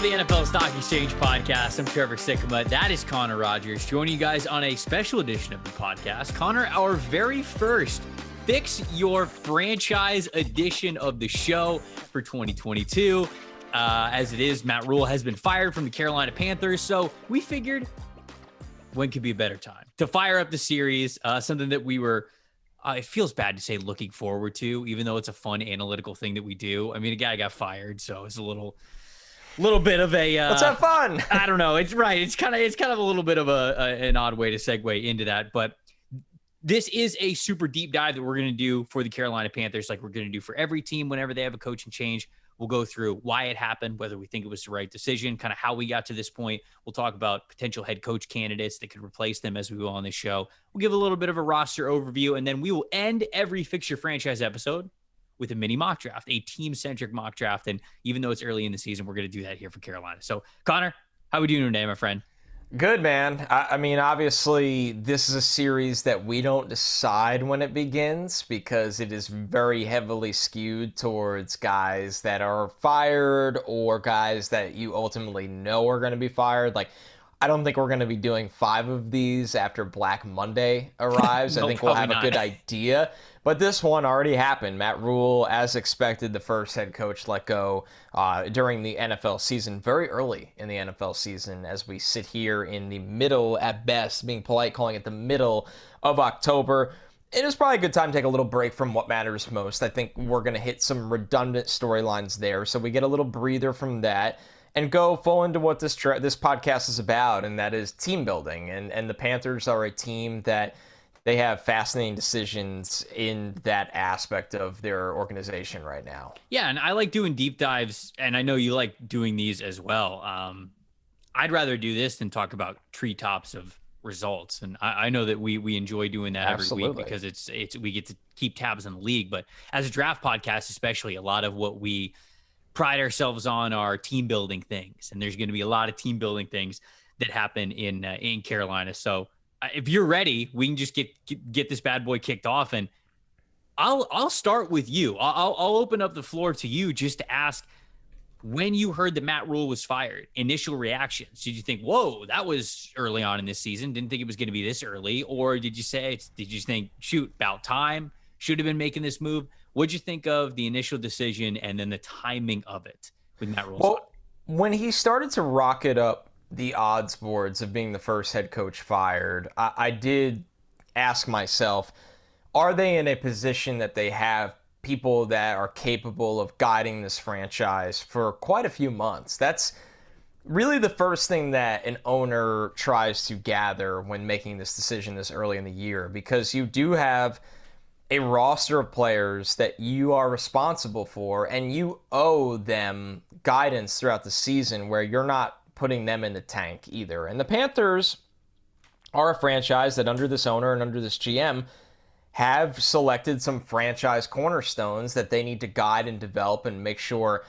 the NFL Stock Exchange podcast. I'm Trevor Sikkema. That is Connor Rogers joining you guys on a special edition of the podcast. Connor, our very first Fix Your Franchise edition of the show for 2022. As it is, Matt Rhule has been fired from the Carolina Panthers, so we figured when could be a better time to fire up the series, something that we were, it feels bad to say looking forward to, even though it's a fun analytical thing that we do. I mean, a guy got fired, so it's a little bit of a let's have fun. I don't know. It's right. It's kind of a little bit of an odd way to segue into that, but this is a super deep dive that we're going to do for the Carolina Panthers, like we're going to do for every team whenever they have a coaching change. We'll go through why it happened, whether we think it was the right decision, kind of how we got to this point. We'll talk about potential head coach candidates that could replace them as we go on this show. We'll give a little bit of a roster overview, and then we will end every Fix Your Franchise episode with a mini mock draft, a team-centric mock draft. And even though it's early in the season, we're going to do that here for Carolina. So, Connor, how are we doing today, my friend? Good, man. I mean, obviously, this is a series that we don't decide when it begins because it is very heavily skewed towards guys that are fired or guys that you ultimately know are going to be fired. Like, I don't think we're going to be doing 5 of these after Black Monday arrives. No, I think we'll have a good idea. But this one already happened. Matt Rhule, as expected, the first head coach let go during the NFL season, very early in the NFL season, as we sit here in the middle, at best, being polite, calling it the middle of October. It is probably a good time to take a little break from what matters most. I think we're going to hit some redundant storylines there, so we get a little breather from that and go full into what this podcast is about, and that is team building. And the Panthers are a team that they have fascinating decisions in that aspect of their organization right now. Yeah, and I like doing deep dives, and I know you like doing these as well. I'd rather do this than talk about treetops of results, and I know that we enjoy doing that every week because it's we get to keep tabs on the league. But as a draft podcast, especially, a lot of what we pride ourselves on are team building things, and there's going to be a lot of team building things that happen in Carolina. So if you're ready, we can just get this bad boy kicked off, and I'll start with you. I'll open up the floor to you just to ask, when you heard that Matt Rhule was fired, initial reactions. Did you think, whoa, that was early on in this season, didn't think it was going to be this early? Or did you think, shoot, about time, should have been making this move? What'd you think of the initial decision and then the timing of it with Matt Rhule? Well, when he started to rocket up the odds boards of being the first head coach fired, I did ask myself, are they in a position that they have people that are capable of guiding this franchise for quite a few months? That's really the first thing that an owner tries to gather when making this decision this early in the year, because you do have a roster of players that you are responsible for, and you owe them guidance throughout the season where you're not putting them in the tank either. And the Panthers are a franchise that, under this owner and under this GM, have selected some franchise cornerstones that they need to guide and develop and make sure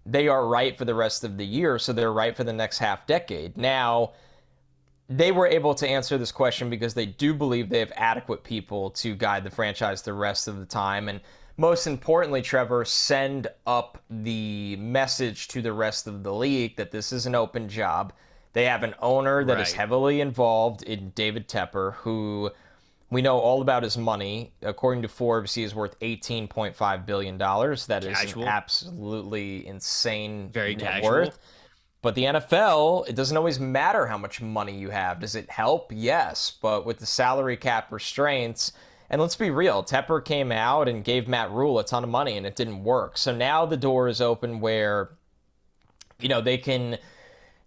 they are right for the rest of the year, so they're right for the next half decade. Now, they were able to answer this question because they do believe they have adequate people to guide the franchise the rest of the time. And most importantly, Trevor, send up the message to the rest of the league that this is an open job. They have an owner that is heavily involved in David Tepper, who we know all about his money. According to Forbes, he is worth $18.5 billion. That is an absolutely insane net worth. But the NFL, it doesn't always matter how much money you have. Does it help? Yes. But with the salary cap restraints, and let's be real, Tepper came out and gave Matt Rhule a ton of money, and it didn't work. So now the door is open where, they can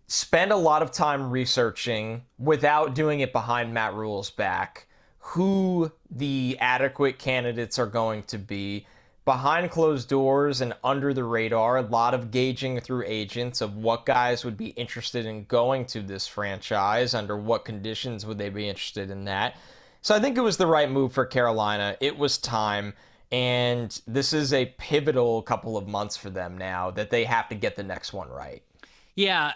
spend a lot of time researching without doing it behind Matt Rhule's back, who the adequate candidates are going to be, behind closed doors and under the radar, a lot of gauging through agents of what guys would be interested in going to this franchise, under what conditions would they be interested in that. So I think it was the right move for Carolina. It was time, and this is a pivotal couple of months for them now that they have to get the next one right. Yeah.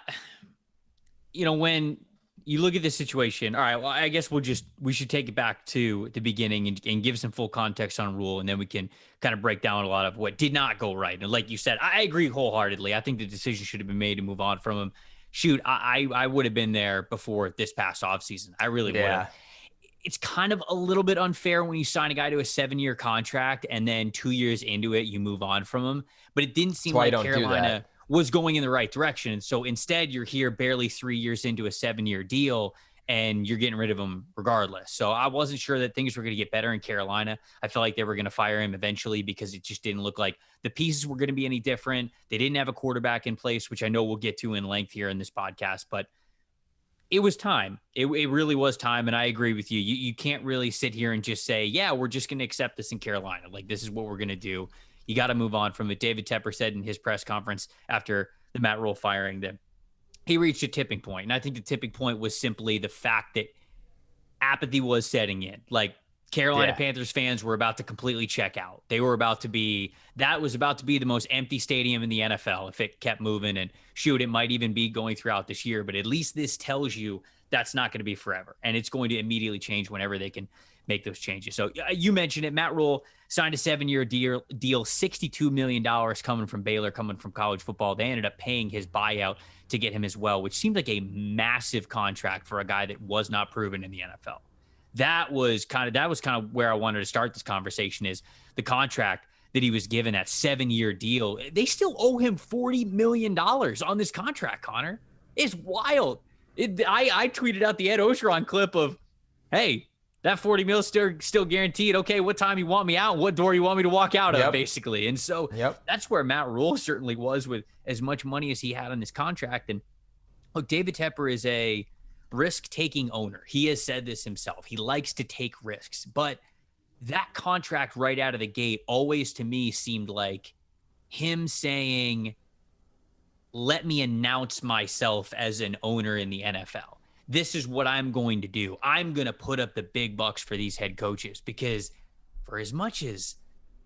When you look at this situation. All right, well, I guess we should take it back to the beginning and give some full context on Rhule, and then we can kind of break down a lot of what did not go right. And like you said, I agree wholeheartedly. I think the decision should have been made to move on from him. Shoot, I would have been there before this past offseason. I really would have. It's kind of a little bit unfair when you sign a guy to a 7-year contract and then 2 years into it, you move on from him. But it didn't seem like Carolina was going in the right direction. And so instead, you're here barely 3 years into a 7-year deal, and you're getting rid of him regardless. So I wasn't sure that things were going to get better in Carolina. I felt like they were going to fire him eventually because it just didn't look like the pieces were going to be any different. They didn't have a quarterback in place, which I know we'll get to in length here in this podcast, but it was time. It really was time. And I agree with you. You can't really sit here and just say, yeah, we're just going to accept this in Carolina. Like, this is what we're going to do. You got to move on from it. David Tepper said in his press conference after the Matt Rhule firing that he reached a tipping point. And I think the tipping point was simply the fact that apathy was setting in. Like, Carolina Panthers fans were about to completely check out. That was about to be the most empty stadium in the NFL if it kept moving. And shoot, it might even be going throughout this year, but at least this tells you that's not going to be forever. And it's going to immediately change whenever they can make those changes. So you mentioned it. Matt Rhule signed a 7-year deal, $62 million coming from Baylor, coming from college football. They ended up paying his buyout to get him as well, which seemed like a massive contract for a guy that was not proven in the NFL. That was kind of where I wanted to start this conversation, is the contract that he was given, that 7-year deal. They still owe him $40 million on this contract, Connor. It's wild. I tweeted out the Ed Ogeron clip of, hey, that $40 million still guaranteed. Okay, what time you want me out? What door you want me to walk out of, basically. And so that's where Matt Rhule certainly was with as much money as he had on this contract. And look, David Tepper is a risk-taking owner. He has said this himself. He likes to take risks. But that contract right out of the gate always to me seemed like him saying, let me announce myself as an owner in the NFL. This is what I'm going to do. I'm going to put up the big bucks for these head coaches, because for as much as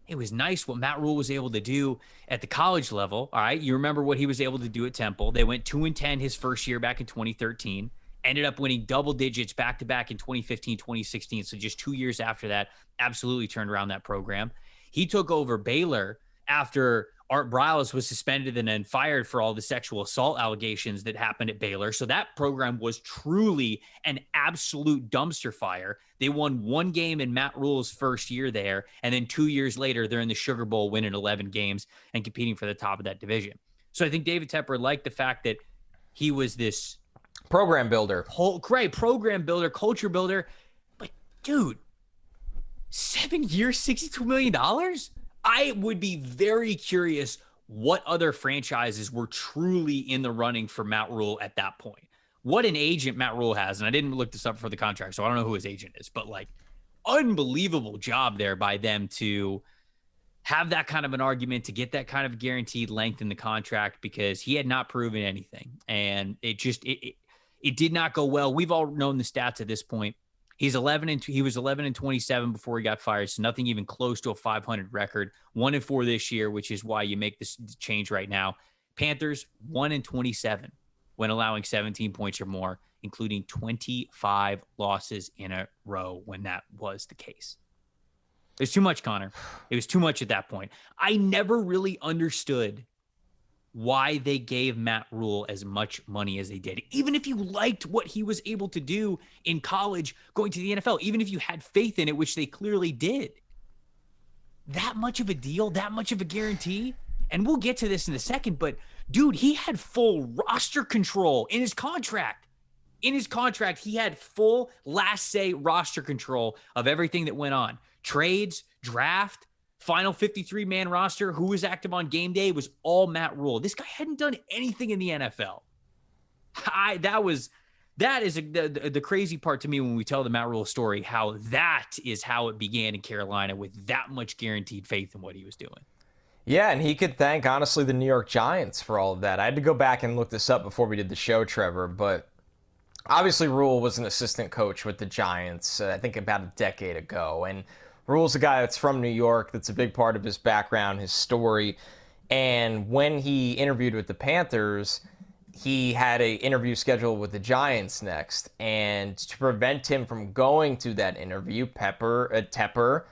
it was nice what Matt Rhule was able to do at the college level, all right, you remember what he was able to do at Temple. They went 2-10 his first year back in 2013. Ended up winning double digits back-to-back in 2015, 2016. So just 2 years after that, absolutely turned around that program. He took over Baylor after Art Briles was suspended and then fired for all the sexual assault allegations that happened at Baylor. So that program was truly an absolute dumpster fire. They won one game in Matt Rhule's first year there. And then 2 years later, they're in the Sugar Bowl winning 11 games and competing for the top of that division. So I think David Tepper liked the fact that he was this program builder. Great program builder, culture builder. But dude, 7 years, $62 million? I would be very curious what other franchises were truly in the running for Matt Rhule at that point. What an agent Matt Rhule has. And I didn't look this up for the contract, so I don't know who his agent is, but like, unbelievable job there by them to have that kind of an argument, to get that kind of guaranteed length in the contract, because he had not proven anything. And it did not go well. We've all known the stats at this point. He was 11-27 before he got fired, so nothing even close to a 500 record. 1-4 this year, which is why you make this change right now. Panthers 1-27 when allowing 17 points or more, including 25 losses in a row when that was the case. It was too much, Connor. It was too much at that point. I never really understood why they gave Matt Rhule as much money as they did. Even if you liked what he was able to do in college, going to the NFL, even if you had faith in it, which they clearly did. That much of a deal, that much of a guarantee, and we'll get to this in a second, but dude, he had full roster control in his contract. In his contract, he had full last say roster control of everything that went on. Trades, draft, final 53-man roster, who was active on game day, was all Matt Rhule. This guy hadn't done anything in the NFL. That is the crazy part to me when we tell the Matt Rhule story, how that is how it began in Carolina, with that much guaranteed faith in what he was doing. Yeah, and he could thank, honestly, the New York Giants for all of that. I had to go back and look this up before we did the show, Trevor, but obviously Rhule was an assistant coach with the Giants, I think about a decade ago, and Rhule's a guy that's from New York. That's a big part of his background, his story. And when he interviewed with the Panthers, he had a interview scheduled with the Giants next, and to prevent him from going to that interview, Tepper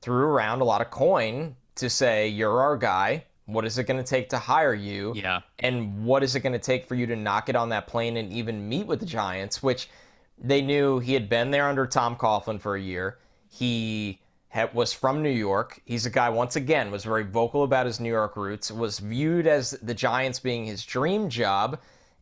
threw around a lot of coin to say, "You're our guy. What is it going to take to hire you? Yeah. And what is it going to take for you to not get on that plane and even meet with the Giants?" Which they knew he had been there under Tom Coughlin for a year. He was from New York. He's a guy, once again, was very vocal about his New York roots, was viewed as the Giants being his dream job,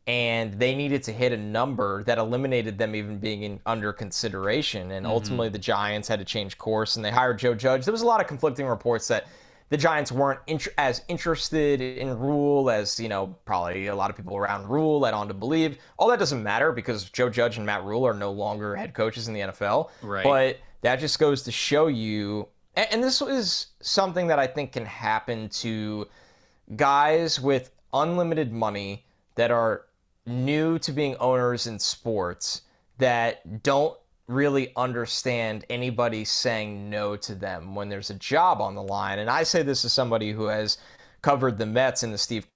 and they needed to hit a number that eliminated them even being under consideration. And ultimately, the Giants had to change course, and they hired Joe Judge. There was a lot of conflicting reports that the Giants weren't as interested in Rhule as, probably a lot of people around Rhule led on to believe. All that doesn't matter because Joe Judge and Matt Rhule are no longer head coaches in the NFL. Right. But that just goes to show you, and this is something that I think can happen to guys with unlimited money that are new to being owners in sports that don't really understand anybody saying no to them when there's a job on the line. And I say this as somebody who has covered the Mets in the Steve,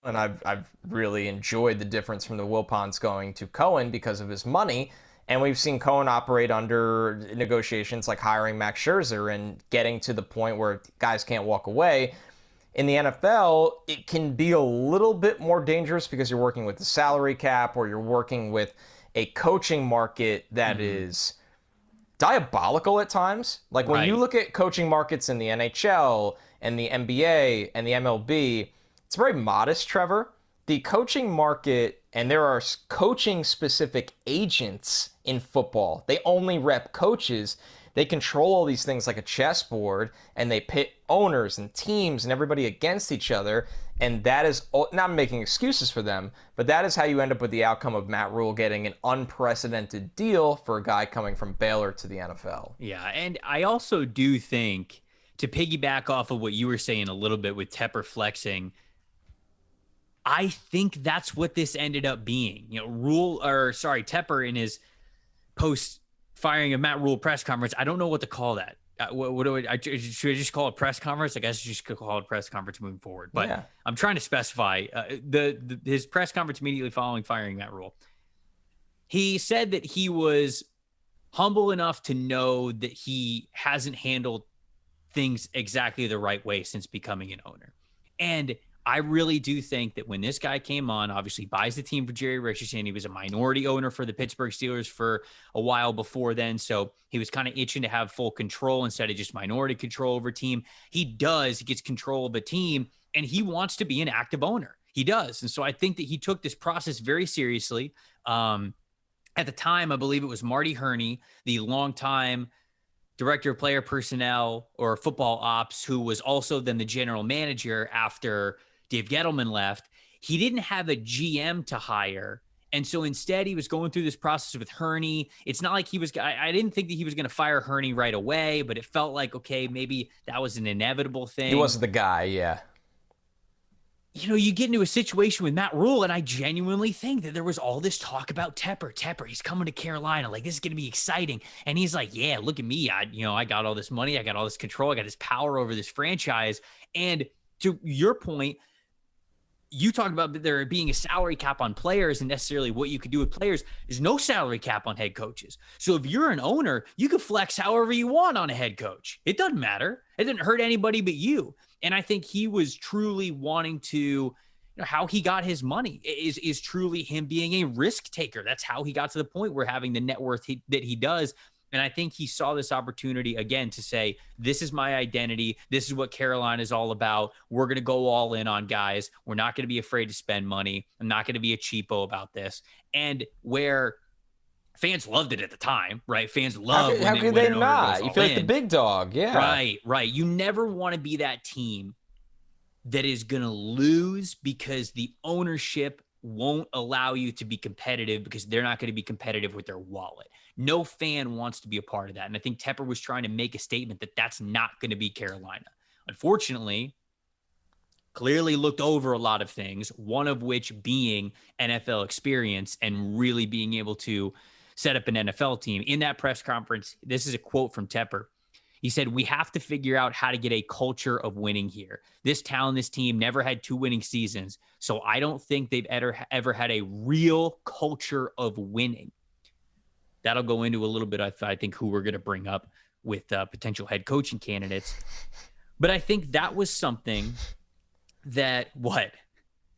and I've really enjoyed the difference from the Wilpons going to Cohen because of his money. And we've seen Cohen operate under negotiations like hiring Max Scherzer and getting to the point where guys can't walk away. In the NFL, it can be a little bit more dangerous because you're working with the salary cap or you're working with a coaching market that is diabolical at times. Like when you look at coaching markets in the NHL and the NBA and the MLB, it's very modest, Trevor. The coaching market, and there are coaching specific agents in football. They only rep coaches. They control all these things like a chessboard, and they pit owners and teams and everybody against each other. And that is not making excuses for them, but that is how you end up with the outcome of Matt Rhule getting an unprecedented deal for a guy coming from Baylor to the NFL. Yeah, and I also do think, to piggyback off of what you were saying a little bit with Tepper flexing, I think that's what this ended up being. Tepper in his post firing of Matt Rhule press conference. I don't know what to call that. Should I just call it press conference? I guess you just could call it press conference moving forward. But yeah. I'm trying to specify his press conference immediately following firing Matt Rhule. He said that he was humble enough to know that he hasn't handled things exactly the right way since becoming an owner. And I really do think that when this guy came on, obviously buys the team for Jerry Richardson. He was a minority owner for the Pittsburgh Steelers for a while before then. So he was kind of itching to have full control instead of just minority control over team. He gets control of a team, and he wants to be an active owner. He does. And so I think that he took this process very seriously. At the time, I believe it was Marty Herney, the longtime director of player personnel or football ops, who was also then the general manager after Dave Gettleman left. He didn't have a GM to hire. And so instead he was going through this process with Herney. It's not like I didn't think that he was going to fire Herney right away, but it felt like, okay, maybe that was an inevitable thing. He wasn't the guy. Yeah. You get into a situation with Matt Rhule, and I genuinely think that there was all this talk about Tepper. He's coming to Carolina. Like, this is going to be exciting. And he's like, yeah, look at me. I got all this money. I got all this control. I got this power over this franchise. And to your point, you talked about there being a salary cap on players and necessarily what you could do with players. There's no salary cap on head coaches. So if you're an owner, you can flex however you want on a head coach. It doesn't matter. It doesn't hurt anybody but you. And I think he was truly wanting to, how he got his money is truly him being a risk taker. That's how he got to the point where having the net worth that he does. And I think he saw this opportunity again to say, this is my identity. This is what Carolina is all about. We're going to go all in on guys. We're not going to be afraid to spend money. I'm not going to be a cheapo about this. And where fans loved it at the time, right? Fans love how could they not? You feel like the big dog. Yeah. Right. You never want to be that team that is going to lose because the ownership won't allow you to be competitive because they're not going to be competitive with their wallet. No fan wants to be a part of that. And I think Tepper was trying to make a statement that that's not going to be Carolina. Unfortunately, clearly looked over a lot of things, one of which being NFL experience and really being able to set up an NFL team. In that press conference, this is a quote from Tepper. He said, we have to figure out how to get a culture of winning here. This town, this team never had 2 winning seasons. So I don't think they've ever had a real culture of winning. That'll go into a little bit, I think, who we're going to bring up with potential head coaching candidates. But I think that was something that, what?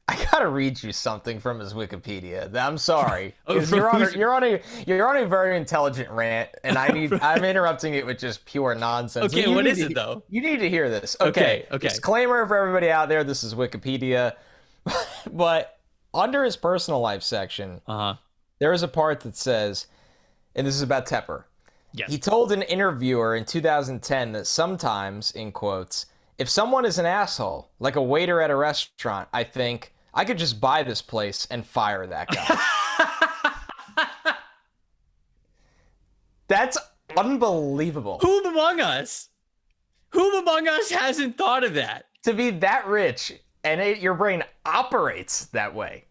I gotta read you something from his Wikipedia. I'm sorry, because you're on a very intelligent rant, and I'm interrupting it with just pure nonsense. Okay, what is it though? You need to hear this. Okay. Disclaimer for everybody out there: this is Wikipedia, but under his personal life section, there is a part that says, and this is about Tepper. Yes. He told an interviewer in 2010 that sometimes, in quotes, if someone is an asshole, like a waiter at a restaurant, I think, I could just buy this place and fire that guy. That's unbelievable. Who among us hasn't thought of that? To be that rich and your brain operates that way.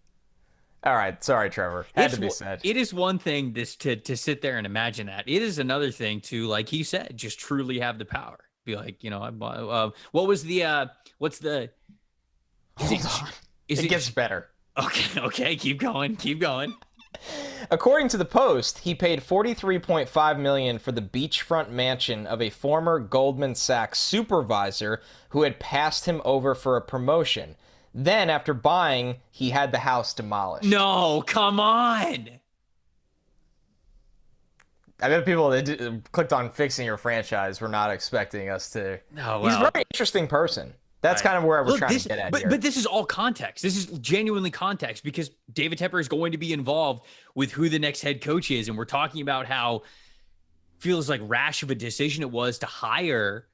All right. Sorry, Trevor. Had to be said. It is one thing to sit there and imagine that. It is another thing to, like he said, just truly have the power. Be like, what was the, what's the, Hold on. It gets better. Okay. Keep going. According to the Post, he paid $43.5 million for the beachfront mansion of a former Goldman Sachs supervisor who had passed him over for a promotion. Then, after buying, he had the house demolished. No, come on. I bet people that clicked on fixing your franchise were not expecting us to. Oh, well. He's a very interesting person. That's kind of where we're trying to get at here. But this is all context. This is genuinely context because David Tepper is going to be involved with who the next head coach is. And we're talking about how feels like rash of a decision it was to hire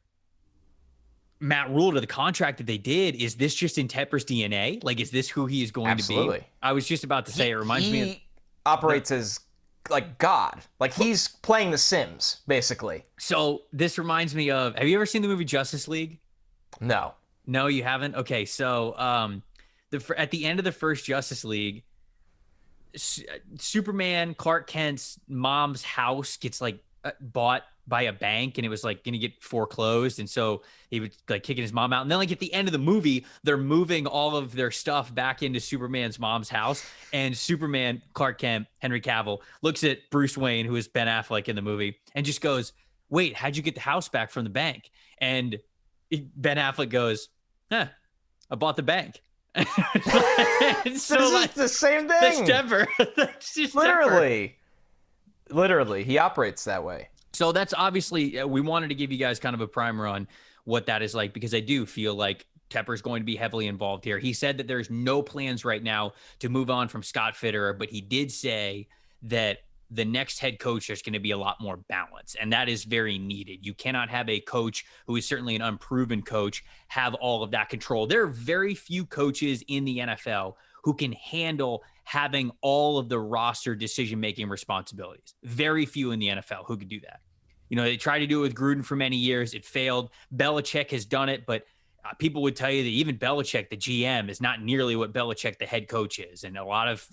Matt Rhule to the contract that they did. Is this just in Tepper's DNA? Like, is this who he is going to be? I was just about to say, it reminds me of... He operates as like God. Like he's playing The Sims, basically. So this reminds me of, have you ever seen the movie Justice League? No, you haven't? Okay, so at the end of the first Justice League, Superman, Clark Kent's mom's house gets like bought by a bank, and it was like going to get foreclosed, and so he was like kicking his mom out. And then like at the end of the movie, they're moving all of their stuff back into Superman's mom's house, and Superman, Clark Kent, Henry Cavill looks at Bruce Wayne, who is Ben Affleck in the movie, and just goes, "Wait, how'd you get the house back from the bank?" And Ben Affleck goes, I bought the bank. So this is the same thing. That's Trevor. That's just Literally, he operates that way. So that's obviously, we wanted to give you guys kind of a primer on what that is like, because I do feel like Tepper's going to be heavily involved here. He said that there's no plans right now to move on from Scott Fitterer, but he did say that the next head coach, there's going to be a lot more balance, and that is very needed. You cannot have a coach who is certainly an unproven coach have all of that control. There are very few coaches in the NFL who can handle having all of the roster decision-making responsibilities. Very few in the NFL who could do that. You know, they tried to do it with Gruden for many years. It failed. Belichick has done it, but people would tell you that even Belichick, the GM, is not nearly what Belichick, the head coach, is. And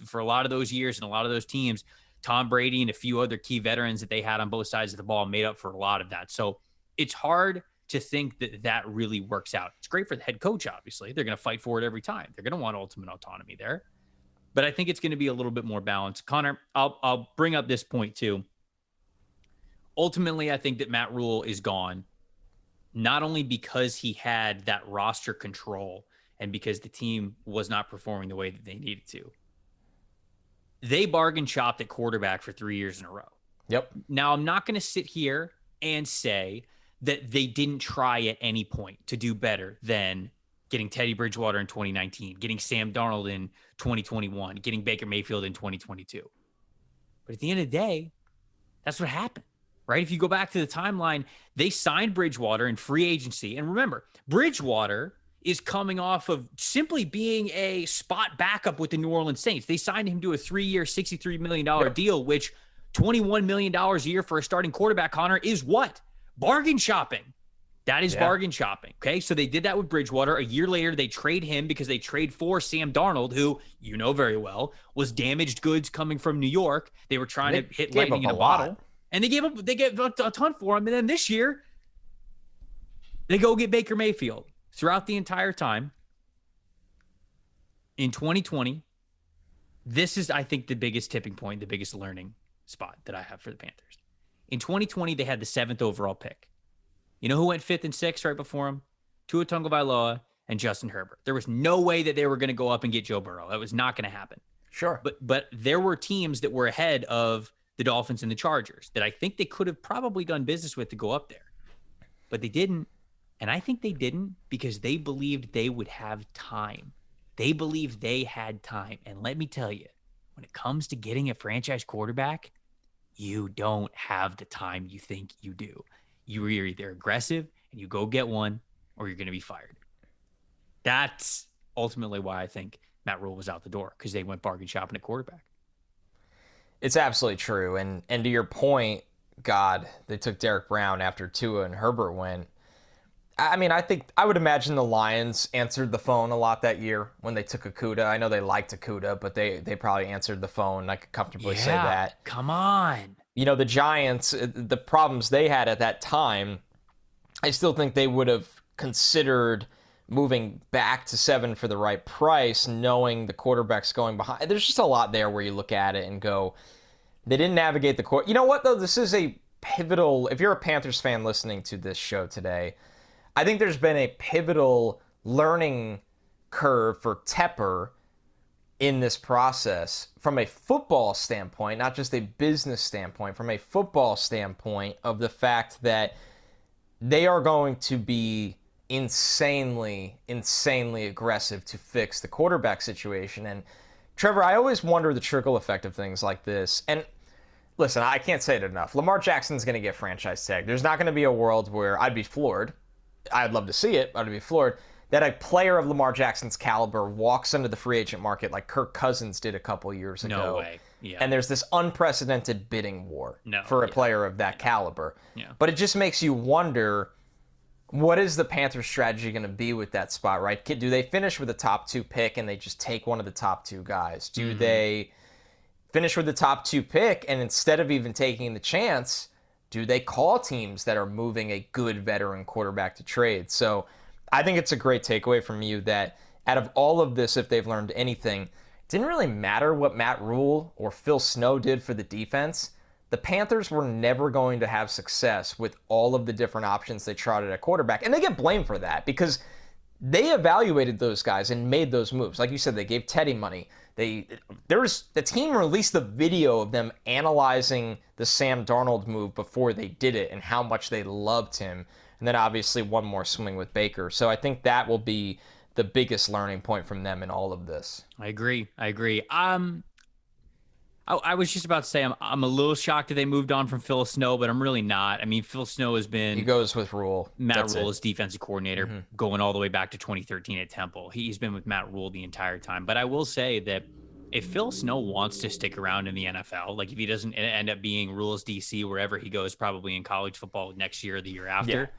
for a lot of those years and a lot of those teams, Tom Brady and a few other key veterans that they had on both sides of the ball made up for a lot of that. So it's hard to think that that really works out. It's great for the head coach, obviously. They're going to fight for it every time. They're going to want ultimate autonomy there. But I think it's going to be a little bit more balanced. Connor, I'll bring up this point too. Ultimately, I think that Matt Rhule is gone, not only because he had that roster control and because the team was not performing the way that they needed to. They bargain shopped at quarterback for 3 years in a row. Yep. Now, I'm not going to sit here and say that they didn't try at any point to do better than getting Teddy Bridgewater in 2019, getting Sam Darnold in 2021, getting Baker Mayfield in 2022. But at the end of the day, that's what happened, right? If you go back to the timeline, they signed Bridgewater in free agency. And remember, Bridgewater is coming off of simply being a spot backup with the New Orleans Saints. They signed him to a 3-year, $63 million deal, which $21 million a year for a starting quarterback, Connor, is what? Bargain shopping. That is bargain shopping. Okay. So they did that with Bridgewater. A year later, they trade him because they trade for Sam Darnold, who you know very well was damaged goods coming from New York. They were trying to hit lightning in a bottle, and they gave a ton for him. And then this year, They go get Baker Mayfield. Throughout the entire time, in 2020, this is, I think, the biggest tipping point, the biggest learning spot that I have for the Panthers. In 2020, they had the 7th overall pick. You know who went 5th and 6th right before him? Tua Tagovailoa and Justin Herbert. There was no way that they were going to go up and get Joe Burrow. That was not going to happen. Sure. But there were teams that were ahead of the Dolphins and the Chargers that I think they could have probably done business with to go up there. But they didn't. And I think they didn't because they believed they would have time. They believed they had time. And let me tell you, when it comes to getting a franchise quarterback, you don't have the time you think you do. You're either aggressive and you go get one, or you're going to be fired. That's ultimately why I think Matt Rhule was out the door, because they went bargain shopping at quarterback. It's absolutely true. And to your point, God, they took Derek Brown after Tua and Herbert went. I mean, I would imagine the Lions answered the phone a lot that year when they took Okudah. I know they liked Okudah, but they probably answered the phone. I could comfortably say that. Come on. You know, the Giants, the problems they had at that time, I still think they would have considered moving back to 7 for the right price, knowing the quarterback's going behind. There's just a lot there where you look at it and go, they didn't navigate the court. You know what, though? This is a pivotal, if you're a Panthers fan listening to this show today, I think there's been a pivotal learning curve for Tepper in this process from a football standpoint, not just a business standpoint, from a football standpoint of the fact that they are going to be insanely aggressive to fix the quarterback situation. And Trevor, I always wonder the trickle effect of things like this. And listen, I can't say it enough. Lamar Jackson's going to get franchise tag. There's not going to be a world where I'd be floored. I'd love to see it, but I'd be floored that a player of Lamar Jackson's caliber walks into the free agent market like Kirk Cousins did a couple years ago. No way. Yeah. And there's this unprecedented bidding war for a player of that caliber. Yeah. But it just makes you wonder, what is the Panthers' strategy going to be with that spot, right? Do they finish with a top 2 pick and they just take one of the top 2 guys? Do they finish with the top 2 pick and instead of even taking the chance, do they call teams that are moving a good veteran quarterback to trade? So I think it's a great takeaway from you that out of all of this, if they've learned anything, it didn't really matter what Matt Rhule or Phil Snow did for the defense. The Panthers were never going to have success with all of the different options they tried at quarterback. And they get blamed for that because they evaluated those guys and made those moves. Like you said, they gave Teddy money. The team released the video of them analyzing the Sam Darnold move before they did it and how much they loved him. And then obviously one more swing with Baker. So I think that will be the biggest learning point from them in all of this. I agree. I was just about to say I'm a little shocked that they moved on from Phil Snow, but I'm really not. I mean, Phil Snow has been... He goes with Rhule. Matt Rhule is defensive coordinator going all the way back to 2013 at Temple. He's been with Matt Rhule the entire time. But I will say that if Phil Snow wants to stick around in the NFL, like if he doesn't end up being Rhule's DC wherever he goes, probably in college football next year or the year after,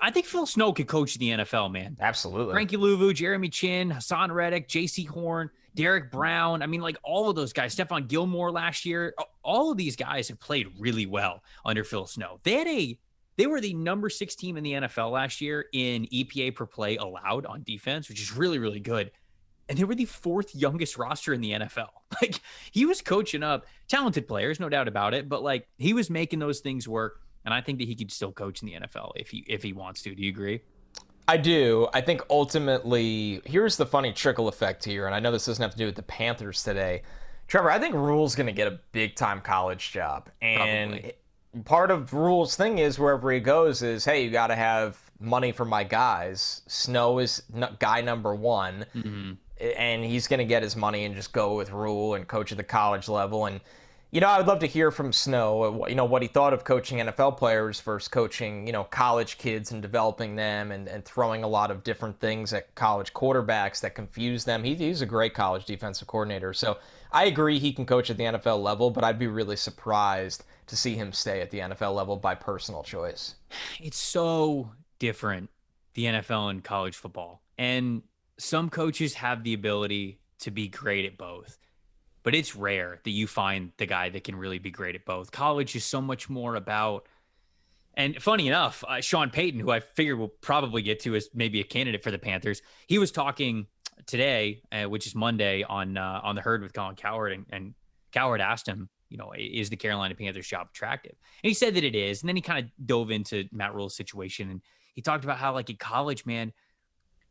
I think Phil Snow could coach the NFL, man. Absolutely. Frankie Louvu, Jeremy Chin, Hassan Reddick, J.C. Horn, Derek Brown. I mean, like all of those guys, Stephon Gilmore last year, all of these guys have played really well under Phil Snow. They were the number 6 team in the NFL last year in EPA per play allowed on defense, which is really, really good. And they were the 4th youngest roster in the NFL. Like he was coaching up talented players, no doubt about it, but like he was making those things work. And I think that he could still coach in the NFL if he wants to. Do you agree? I do. I think ultimately, here's the funny trickle effect here, and I know this doesn't have to do with the Panthers today. Trevor, I think Rhule's going to get a big-time college job. And Probably. Part of Rhule's thing is wherever he goes is, hey, you got to have money for my guys. Snow is guy number 1, and he's going to get his money and just go with Rhule and coach at the college level. And I would love to hear from Snow, what he thought of coaching NFL players versus coaching, college kids and developing them and throwing a lot of different things at college quarterbacks that confuse them. He's a great college defensive coordinator. So I agree he can coach at the NFL level, but I'd be really surprised to see him stay at the NFL level by personal choice. It's so different, the NFL and college football. And some coaches have the ability to be great at both. But it's rare that you find the guy that can really be great at both. College is so much more about, And funny enough, Sean Payton, who I figured we'll probably get to as maybe a candidate for the Panthers, he was talking today, which is Monday, on the Herd with Colin Cowherd, and Cowherd asked him, is the Carolina Panthers job attractive? And he said that it is. And then he kind of dove into Matt Rhule's situation, and he talked about how, like, in college, man,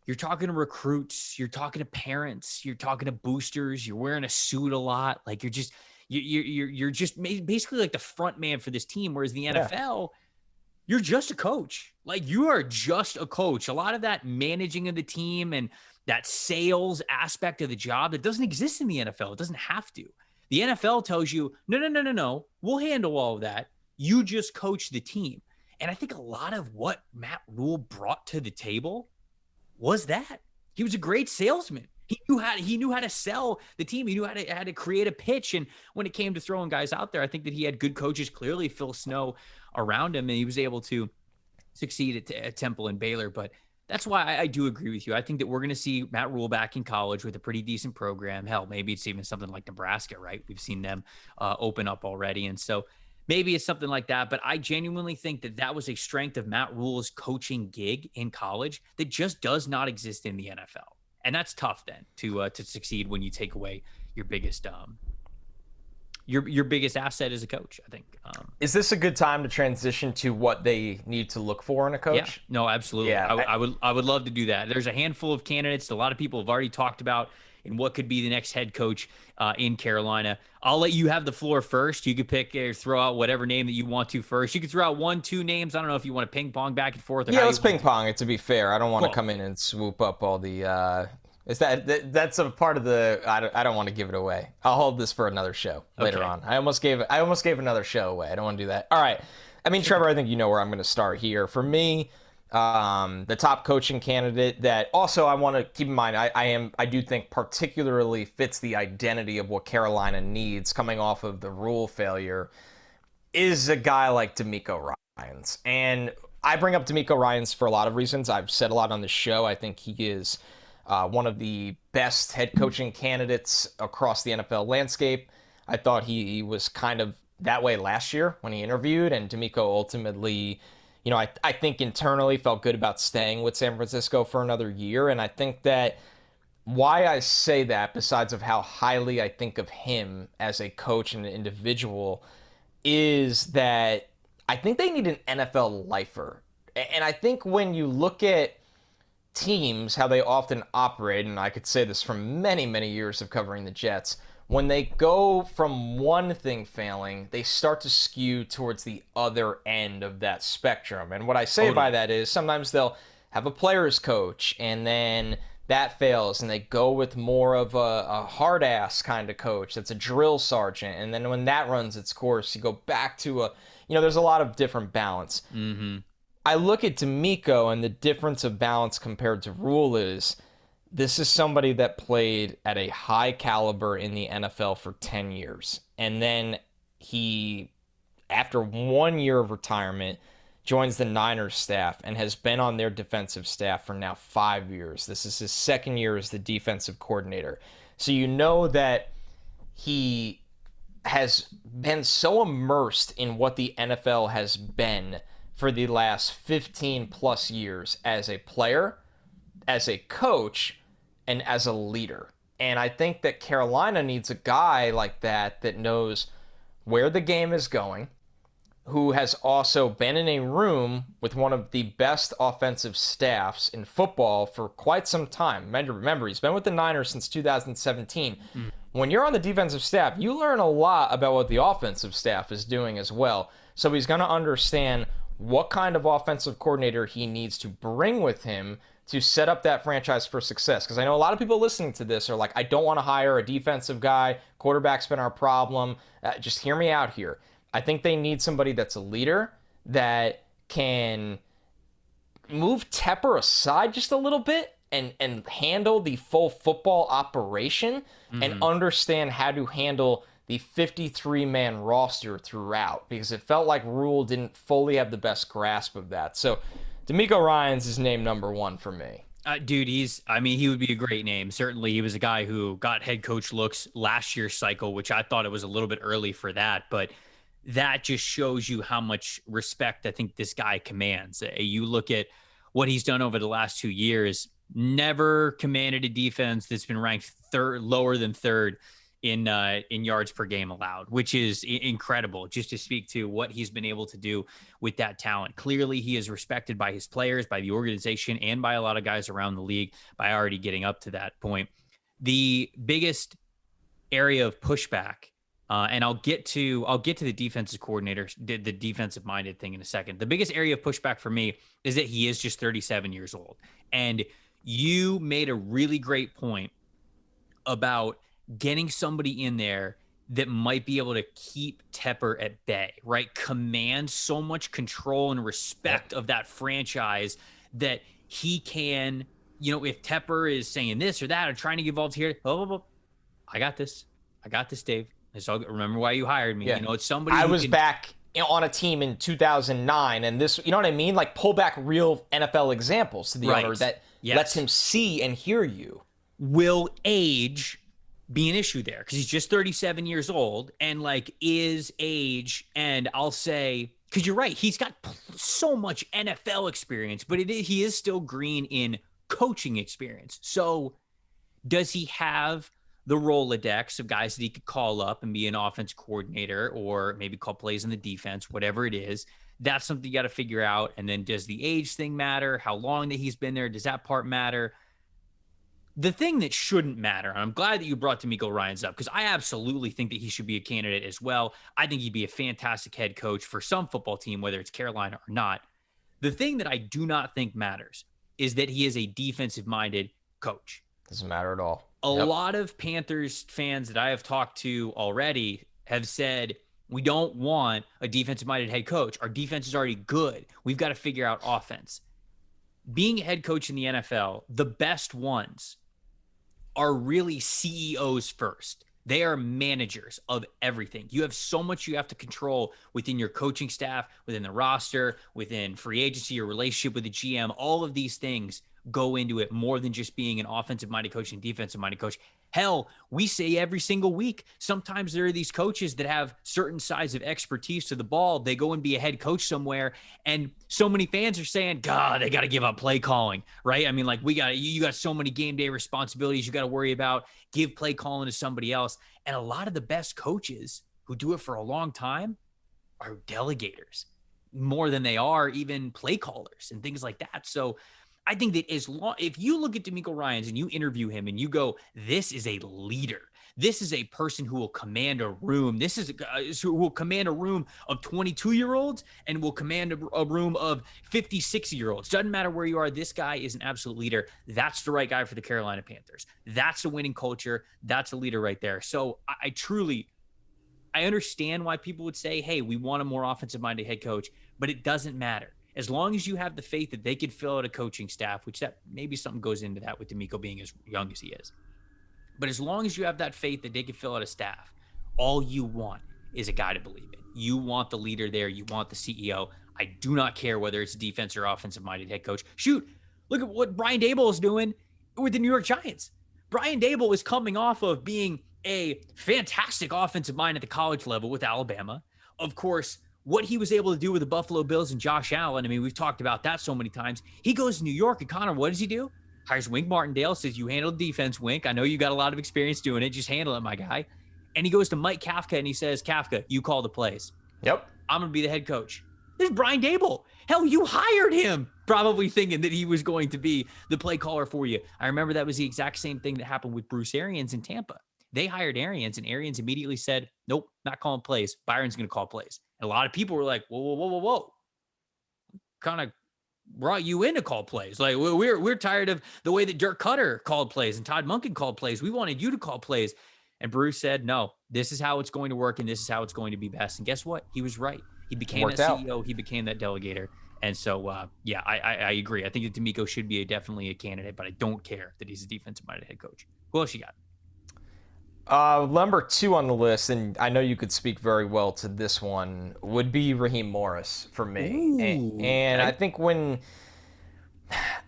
you're talking to recruits, you're talking to parents, you're talking to boosters, you're wearing a suit a lot, like you're just basically like the front man for this team. Whereas the NFL, you're just a coach. Like, you are just a coach. A lot of that managing of the team and that sales aspect of the job, that doesn't exist in the NFL. It doesn't have to. The NFL tells you, no, we'll handle all of that. You just coach the team. And I think a lot of what Matt Rhule brought to the table was that. He was a great salesman. He knew how to sell the team. He knew how to create a pitch. And when it came to throwing guys out there, I think that he had good coaches, clearly Phil Snow, around him, and he was able to succeed at Temple and Baylor. But that's why I do agree with you. I think that we're going to see Matt Rhule back in college with a pretty decent program. Hell, maybe it's even something like Nebraska, right? We've seen them open up already. And so maybe it's something like that. But I genuinely think that was a strength of Matt Rhule's coaching gig in college that just does not exist in the NFL. And that's tough then to succeed when you take away your biggest your biggest asset as a coach, I think. Is this a good time to transition to what they need to look for in a coach? Yeah, no, absolutely. Yeah, I would love to do that. There's a handful of candidates. A lot of people have already talked about in what could be the next head coach in Carolina. I'll let you have the floor first. You could pick or throw out whatever name that you want to first. You could throw out 1-2 names. I don't know if you want to ping pong back and forth. Yeah, let's ping pong it, to be fair. I don't want to come in and swoop up all the that's a part of the I don't want to give it away. I'll hold this for another show later on. I almost gave another show away. I don't want to do that. All right. I mean, Trevor, I think you know where I'm going to start here. For me, the top coaching candidate that also I want to keep in mind, I do think particularly fits the identity of what Carolina needs coming off of the Rhule failure, is a guy like DeMeco Ryans. And I bring up DeMeco Ryans for a lot of reasons. I've said a lot on the show. I think he is one of the best head coaching candidates across the NFL landscape. I thought he was kind of that way last year when he interviewed, and DeMeco ultimately, I think internally felt good about staying with San Francisco for another year. And I think that why I say that, besides of how highly I think of him as a coach and an individual, is that I think they need an NFL lifer. And I think when you look at teams, how they often operate, and I could say this from many, many years of covering the Jets, when they go from one thing failing, they start to skew towards the other end of that spectrum. And what I say by that is sometimes they'll have a player's coach, and then that fails, and they go with more of a hard-ass kind of coach that's a drill sergeant. And then when that runs its course, you go back to there's a lot of different balance. Mm-hmm. I look at DeMeco, and the difference of balance compared to Rhule is this is somebody that played at a high caliber in the NFL for 10 years. And then he, after 1 year of retirement, joins the Niners staff and has been on their defensive staff for now 5 years. This is his second year as the defensive coordinator. So you know that he has been so immersed in what the NFL has been for the last 15 plus years as a player, as a coach, and as a leader. And I think that Carolina needs a guy like that knows where the game is going, who has also been in a room with one of the best offensive staffs in football for quite some time. Remember, he's been with the Niners since 2017. When you're on the defensive staff, you learn a lot about what the offensive staff is doing as well. So he's going to understand what kind of offensive coordinator he needs to bring with him to set up that franchise for success. Because I know a lot of people listening to this are like, I don't want to hire a defensive guy. Quarterback's been our problem. Just hear me out here. I think they need somebody that's a leader, that can move Tepper aside just a little bit and handle the full football operation, and understand how to handle the 53-man roster throughout, because it felt like Rhule didn't fully have the best grasp of that. So DeMeco Ryans is name number one for me. Dude, he would be a great name. Certainly, he was a guy who got head coach looks last year's cycle, which I thought it was a little bit early for that. But that just shows you how much respect I think this guy commands. You look at what he's done over the last 2 years, never commanded a defense that's been ranked lower than third in yards per game allowed, which is incredible, just to speak to what he's been able to do with that talent. Clearly, he is respected by his players, by the organization, and by a lot of guys around the league by already getting up to that point. The biggest area of pushback, and I'll get to the defensive coordinator, the defensive minded thing in a second. The biggest area of pushback for me is that he is just 37 years old. And you made a really great point about getting somebody in there that might be able to keep Tepper at bay, right? Command so much control and respect of that franchise that he can, if Tepper is saying this or that or trying to get involved here, I got this, Dave. Remember why you hired me. Yeah. It's somebody I was back on a team in 2009, and this, you know what I mean? Like, pull back real NFL examples to the owner that lets him see and hear you. Will age be an issue there? Because he's just 37 years old, and is age, and I'll say, because you're right, he's got so much NFL experience, but he is still green in coaching experience. So does he have the Rolodex of guys that he could call up and be an offense coordinator, or maybe call plays in the defense, whatever it is? That's something you got to figure out. And then does the age thing matter? How long that he's been there? Does that part matter? The thing that shouldn't matter, and I'm glad that you brought D'Amico Ryans up, because I absolutely think that he should be a candidate as well. I think he'd be a fantastic head coach for some football team, whether it's Carolina or not. The thing that I do not think matters is that he is a defensive-minded coach. Doesn't matter at all. A lot of Panthers fans that I have talked to already have said, we don't want a defensive-minded head coach. Our defense is already good. We've got to figure out offense. Being a head coach in the NFL, the best ones are really CEOs first. They are managers of everything. You have so much you have to control within your coaching staff, within the roster, within free agency, your relationship with the GM. All of these things go into it more than just being an offensive-minded coach and defensive-minded coach. Hell, we say every single week, sometimes there are these coaches that have certain sides of expertise to the ball. They go and be a head coach somewhere, and so many fans are saying, God, they got to give up play calling, right? I mean, you got so many game day responsibilities you got to worry about. Give play calling to somebody else. And a lot of the best coaches who do it for a long time are delegators more than they are even play callers and things like that. So I think that if you look at D'Amico Ryans and you interview him and you go, this is a leader, this is a person who will command a room, who will command a room of 22-year-olds and will command a room of 56-year-olds. Doesn't matter where you are. This guy is an absolute leader. That's the right guy for the Carolina Panthers. That's a winning culture. That's a leader right there. So I understand why people would say, hey, we want a more offensive-minded head coach, but it doesn't matter. As long as you have the faith that they could fill out a coaching staff, which that maybe something goes into that with D'Amico being as young as he is. But as long as you have that faith that they could fill out a staff, all you want is a guy to believe in. You want the leader there. You want the CEO. I do not care whether it's a defense or offensive-minded head coach. Shoot, look at what Brian Daboll is doing with the New York Giants. Brian Daboll is coming off of being a fantastic offensive mind at the college level with Alabama. Of course, what he was able to do with the Buffalo Bills and Josh Allen, I mean, we've talked about that so many times. He goes to New York, and Connor, what does he do? Hires Wink Martindale, says, you handle the defense, Wink. I know you got a lot of experience doing it. Just handle it, my guy. And he goes to Mike Kafka, and he says, Kafka, you call the plays. Yep. I'm going to be the head coach. There's Brian Daboll. Hell, you hired him, probably thinking that he was going to be the play caller for you. I remember that was the exact same thing that happened with Bruce Arians in Tampa. They hired Arians, and Arians immediately said, nope, not calling plays. Byron's going to call plays. And a lot of people were like, whoa. Kind of brought you in to call plays. Like, we're tired of the way that Dirk Cutter called plays and Todd Monken called plays. We wanted you to call plays. And Bruce said, no, this is how it's going to work, and this is how it's going to be best. And guess what? He was right. He became that CEO. He became that delegator. And so, I agree. I think that D'Amico should be definitely a candidate, but I don't care that he's a defensive-minded head coach. Who else you got? Number 2 on the list, and I know you could speak very well to this one, would be Raheem Morris for me. Ooh, and I think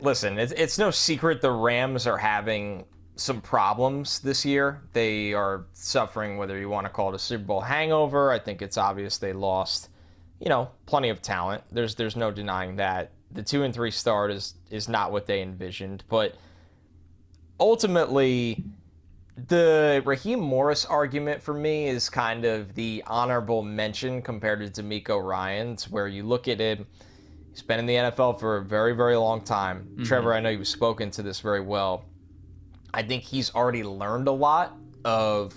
listen, it's no secret the Rams are having some problems this year. They are suffering, whether you want to call it a Super Bowl hangover. I think it's obvious they lost, plenty of talent. There's no denying that. The 2-3 start is not what they envisioned, but ultimately, the Raheem Morris argument for me is kind of the honorable mention compared to DeMeco Ryans, where you look at him, he's been in the NFL for a very, very long time. Mm-hmm. Trevor, I know you've spoken to this very well. I think he's already learned a lot of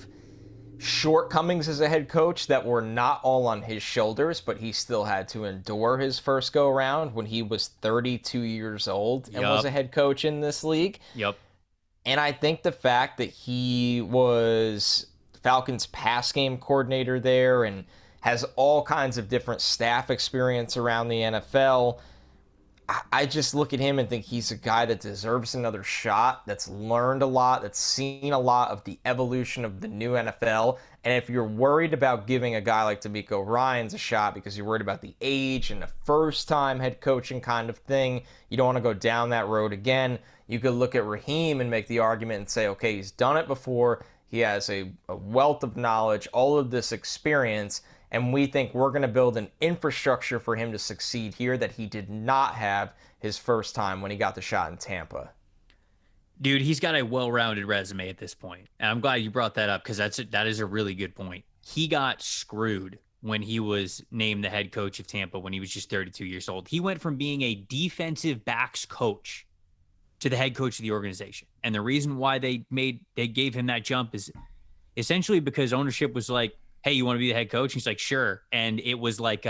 shortcomings as a head coach that were not all on his shoulders, but he still had to endure his first go-around when he was 32 years old and was a head coach in this league. Yep. And I think the fact that he was Falcons pass game coordinator there and has all kinds of different staff experience around the NFL, I just look at him and think he's a guy that deserves another shot, that's learned a lot, that's seen a lot of the evolution of the new NFL. And if you're worried about giving a guy like DeMeco Ryans a shot because you're worried about the age and the first-time head coaching kind of thing, you don't want to go down that road again. You could look at Raheem and make the argument and say, okay, he's done it before. He has a wealth of knowledge, all of this experience, and we think we're going to build an infrastructure for him to succeed here that he did not have his first time when he got the shot in Tampa. Dude, he's got a well-rounded resume at this point. And I'm glad you brought that up because that is a really good point. He got screwed when he was named the head coach of Tampa when he was just 32 years old. He went from being a defensive backs coach to the head coach of the organization. And the reason why they gave him that jump is essentially because ownership was like, hey, you want to be the head coach? He's like, sure. And it was like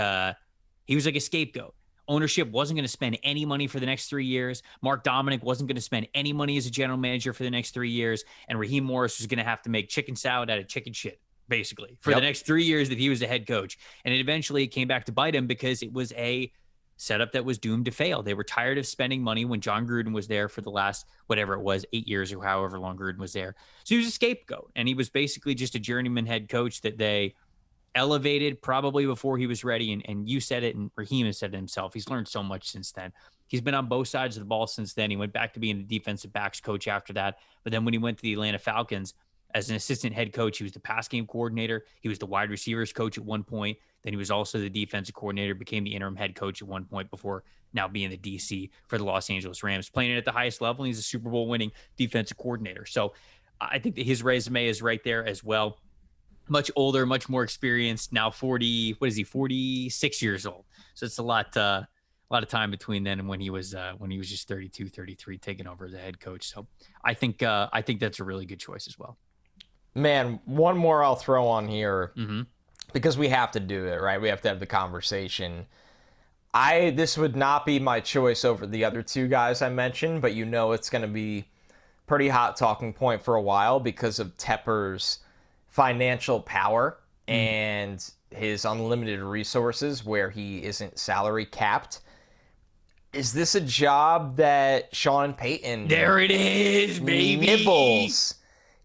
he was like a scapegoat. Ownership wasn't going to spend any money for the next 3 years. Mark Dominic wasn't going to spend any money as a general manager for the next 3 years. And Raheem Morris was going to have to make chicken salad out of chicken shit, basically, for the next 3 years that he was the head coach. And it eventually came back to bite him because it was a setup that was doomed to fail. They were tired of spending money when John Gruden was there for the last, whatever it was, 8 years or however long Gruden was there. So he was a scapegoat, and he was basically just a journeyman head coach that they elevated probably before he was ready. And you said it, and Raheem has said it himself. He's learned so much since then. He's been on both sides of the ball since then. He went back to being a defensive backs coach after that. But then when he went to the Atlanta Falcons as an assistant head coach, he was the pass game coordinator. He was the wide receivers coach at one point. Then he was also the defensive coordinator, became the interim head coach at one point before now being the DC for the Los Angeles Rams, playing it at the highest level. And he's a Super Bowl winning defensive coordinator. So I think that his resume is right there as well. Much older, much more experienced, now 46 years old. So it's a lot of time between then and when he was just 32, 33, taking over as a head coach. So I think that's a really good choice as well. Man, one more I'll throw on here because we have to do it, right? We have to have the conversation. This would not be my choice over the other two guys I mentioned, but it's going to be pretty hot talking point for a while because of Tepper's financial power and his unlimited resources where he isn't salary capped. Is this a job that Sean Payton there it is, baby. nibbles?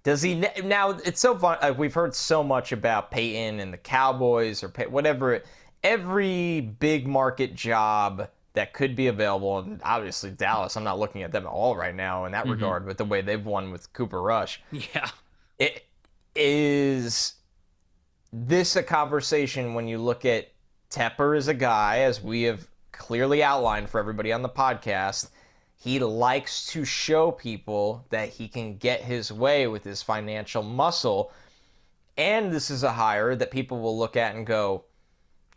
Does he now? It's so fun. We've heard so much about Payton and the Cowboys or whatever. Every big market job that could be available, and obviously Dallas. I'm not looking at them at all right now in that regard, but the way they've won with Cooper Rush. Yeah. Is this a conversation when you look at Tepper as a guy, as we have clearly outlined for everybody on the podcast, he likes to show people that he can get his way with his financial muscle. And this is a hire that people will look at and go,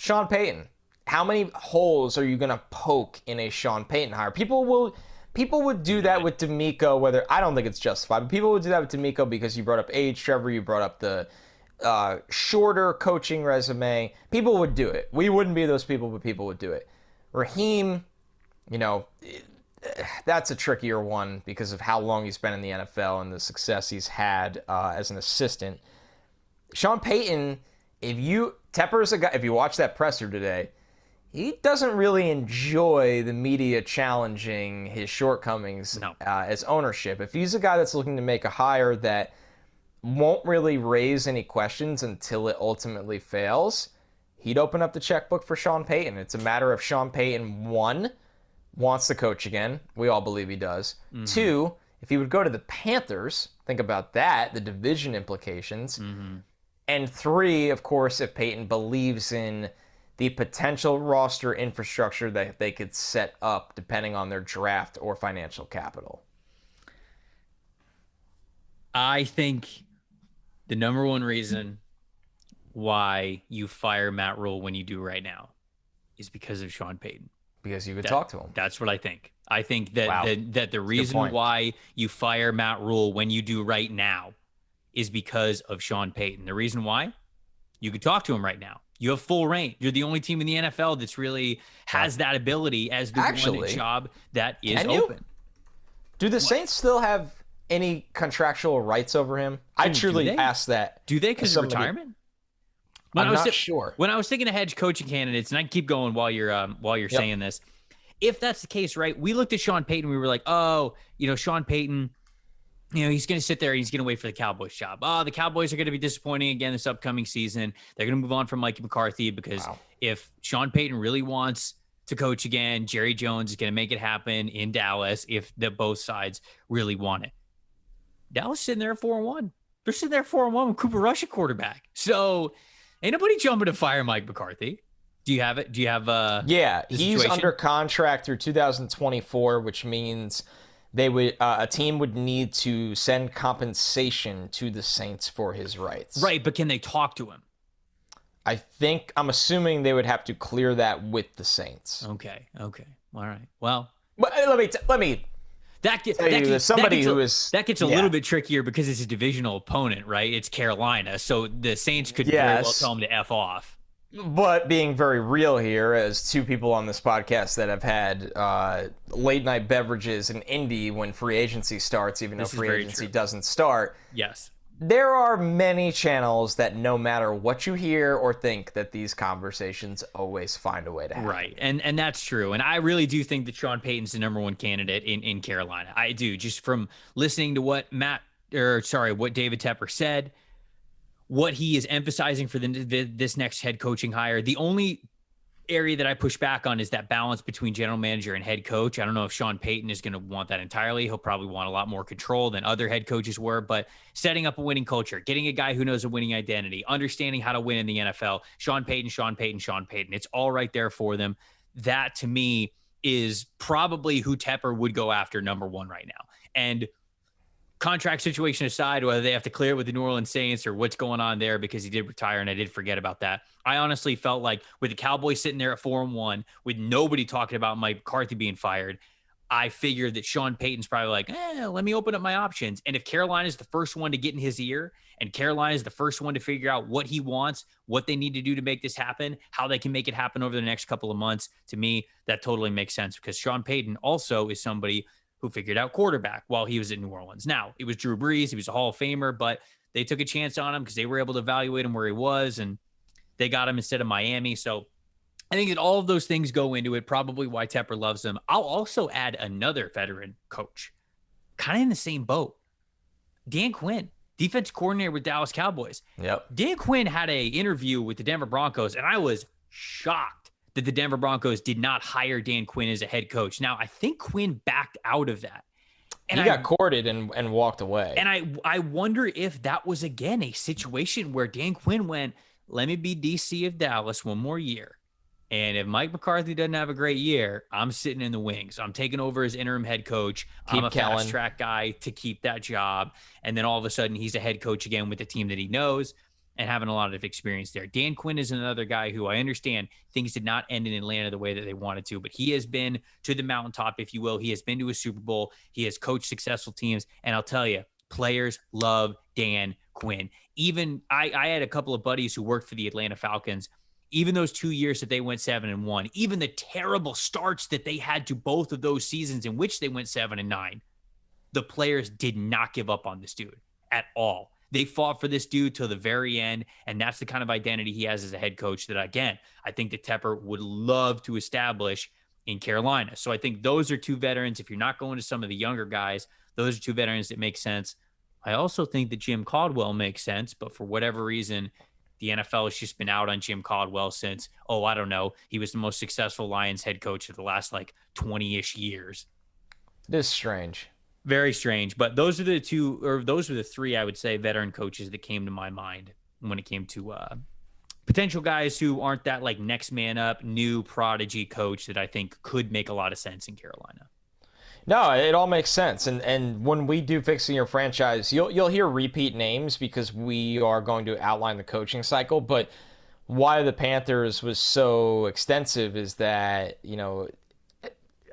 Sean Payton, how many holes are you going to poke in a Sean Payton hire? People would do that with DeMeco, I don't think it's justified, but people would do that with DeMeco because you brought up age, Trevor, you brought up the shorter coaching resume. People would do it. We wouldn't be those people, but people would do it. Raheem, that's a trickier one because of how long he's been in the NFL and the success he's had as an assistant. Sean Payton, Tepper's a guy, if you watch that presser today, he doesn't really enjoy the media challenging his shortcomings as ownership. If he's a guy that's looking to make a hire that won't really raise any questions until it ultimately fails, he'd open up the checkbook for Sean Payton. It's a matter of Sean Payton, one, wants to coach again. We all believe he does. 2, If he would go to the Panthers, think about that, the division implications. Mm-hmm. And 3, of course, if Payton believes in the potential roster infrastructure that they could set up depending on their draft or financial capital. I think the number one reason why you fire Matt Rhule when you do right now is because of Sean Payton. Because you could talk to him. That's what I think. I think that Wow. that the reason why you fire Matt Rhule when you do right now is because of Sean Payton. The reason why? You could talk to him right now. You have full reign. You're the only team in the NFL that's really has that ability as the one job that is open. Do the Saints still have any contractual rights over him? I truly asked that. Do they because of retirement? I'm not sure. When I was thinking of hedge coaching candidates, and I can keep going while you're saying this, if that's the case, right? We looked at Sean Payton. We were like, oh, Sean Payton, he's going to sit there and he's going to wait for the Cowboys job. Oh, the Cowboys are going to be disappointing again this upcoming season. They're going to move on from Mike McCarthy because if Sean Payton really wants to coach again, Jerry Jones is going to make it happen in Dallas if both sides really want it. Dallas sitting there at 4-1. They're sitting there 4-1 with Cooper Rush at quarterback. So ain't nobody jumping to fire Mike McCarthy. Do you have it? Do you have he's under contract through 2024, which means they would a team would need to send compensation to the Saints for his rights. Right, but can they talk to him? I'm assuming they would have to clear that with the Saints. Okay. All right. Well, let me that gets a little bit trickier because it's a divisional opponent, right? It's Carolina, so the Saints could very well tell him to F off. But being very real here, as two people on this podcast that have had late night beverages in Indy when free agency starts, even though free agency doesn't start. Yes. There are many channels that no matter what you hear or think, that these conversations always find a way to happen. Right, and that's true. And I really do think that Sean Payton's the number one candidate in Carolina. I do, just from listening to what David Tepper said, what he is emphasizing for this next head coaching hire. The only area that I push back on is that balance between general manager and head coach. I don't know if Sean Payton is going to want that entirely. He'll probably want a lot more control than other head coaches were, but setting up a winning culture, getting a guy who knows a winning identity, understanding how to win in the NFL, Sean Payton. It's all right there for them. That to me is probably who Tepper would go after number one right now. And contract situation aside, whether they have to clear it with the New Orleans Saints or what's going on there, because he did retire and I did forget about that. I honestly felt like with the Cowboys sitting there at 4-1 with nobody talking about Mike McCarthy being fired, I figured that Sean Payton's probably like, let me open up my options. And if Carolina is the first one to get in his ear and Carolina is the first one to figure out what he wants, what they need to do to make this happen, how they can make it happen over the next couple of months, to me, that totally makes sense because Sean Payton also is somebody who figured out quarterback while he was in New Orleans. Now, it was Drew Brees. He was a Hall of Famer, but they took a chance on him because they were able to evaluate him where he was, and they got him instead of Miami. So I think that all of those things go into it, probably why Tepper loves him. I'll also add another veteran coach, kind of in the same boat. Dan Quinn, defense coordinator with Dallas Cowboys. Yep. Dan Quinn had an interview with the Denver Broncos, and I was shocked that the Denver Broncos did not hire Dan Quinn as a head coach. Now, I think Quinn backed out of that. And he got courted and walked away. And I wonder if that was, again, a situation where Dan Quinn went, let me be DC of Dallas one more year. And if Mike McCarthy doesn't have a great year, I'm sitting in the wings. I'm taking over as interim head coach. I'm a fast track guy to keep that job. And then all of a sudden, he's a head coach again with a team that he knows and having a lot of experience there. Dan Quinn is another guy who I understand things did not end in Atlanta the way that they wanted to, but he has been to the mountaintop, if you will. He has been to a Super Bowl. He has coached successful teams. And I'll tell you, players love Dan Quinn. Even I had a couple of buddies who worked for the Atlanta Falcons. Even those 2 years that they went 7-1, even the terrible starts that they had to both of those seasons in which they went 7-9, the players did not give up on this dude at all. They fought for this dude till the very end, and that's the kind of identity he has as a head coach that, again, I think that Tepper would love to establish in Carolina. So I think those are two veterans. If you're not going to some of the younger guys, those are two veterans that make sense. I also think that Jim Caldwell makes sense, but for whatever reason, the NFL has just been out on Jim Caldwell since, I don't know, he was the most successful Lions head coach of the last 20-ish years. It is strange. Very strange. But those are the two, or those are the three, I would say, veteran coaches that came to my mind when it came to potential guys who aren't that like next man up, new prodigy coach that I think could make a lot of sense in Carolina. No, it all makes sense. And when we do Fixing Your Franchise, you'll hear repeat names because we are going to outline the coaching cycle. But why the Panthers was so extensive is that,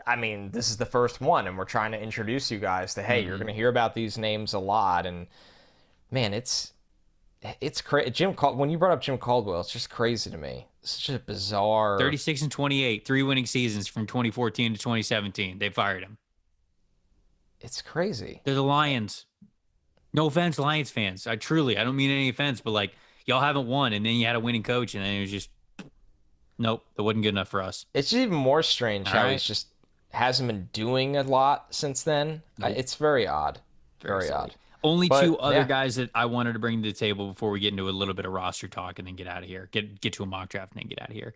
I mean, this is the first one, and we're trying to introduce you guys to, hey, you're going to hear about these names a lot. And, man, it's crazy. When you brought up Jim Caldwell, it's just crazy to me. It's such a bizarre... 36-28, 3 winning seasons from 2014 to 2017. They fired him. It's crazy. They're the Lions. No offense, Lions fans. I don't mean any offense, but like, y'all haven't won, and then you had a winning coach, and then it was just, nope, that wasn't good enough for us. It's just even more strange how he's just hasn't been doing a lot since then. Nope. It's very odd. Very odd. Only two other guys that I wanted to bring to the table before we get into a little bit of roster talk and then get out of here. Get to a mock draft and then get out of here.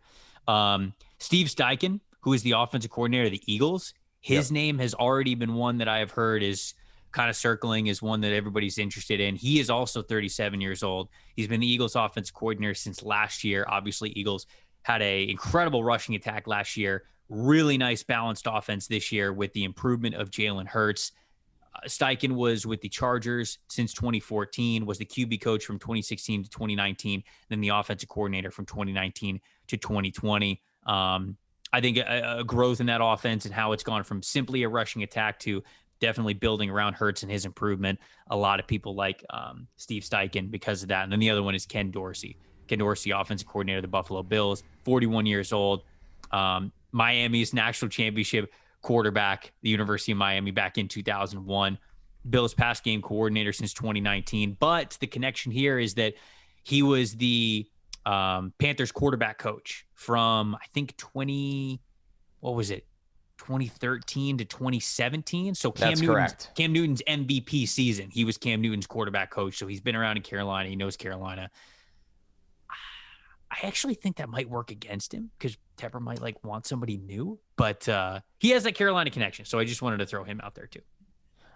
Steve Steichen, who is the offensive coordinator of the Eagles, his name has already been one that I have heard is kind of circling as one that everybody's interested in. He is also 37 years old. He's been the Eagles offensive coordinator since last year. Obviously, Eagles had an incredible rushing attack last year. Really nice balanced offense this year with the improvement of Jalen Hurts. Steichen was with the Chargers since 2014, was the QB coach from 2016 to 2019, then the offensive coordinator from 2019 to 2020. I think a growth in that offense and how it's gone from simply a rushing attack to definitely building around Hurts and his improvement. A lot of people like Steve Steichen because of that. And then the other one is Ken Dorsey. Ken Dorsey, offensive coordinator of the Buffalo Bills, 41 years old. Miami's national championship quarterback, the University of Miami back in 2001. Bills pass game coordinator since 2019. But the connection here is that he was the Panthers quarterback coach from, I think, 2013 to 2017. So Cam Newton's MVP season, he was Cam Newton's quarterback coach. So he's been around in Carolina. He knows Carolina. I actually think that might work against him because Tepper might want somebody new, but he has that Carolina connection. So I just wanted to throw him out there too.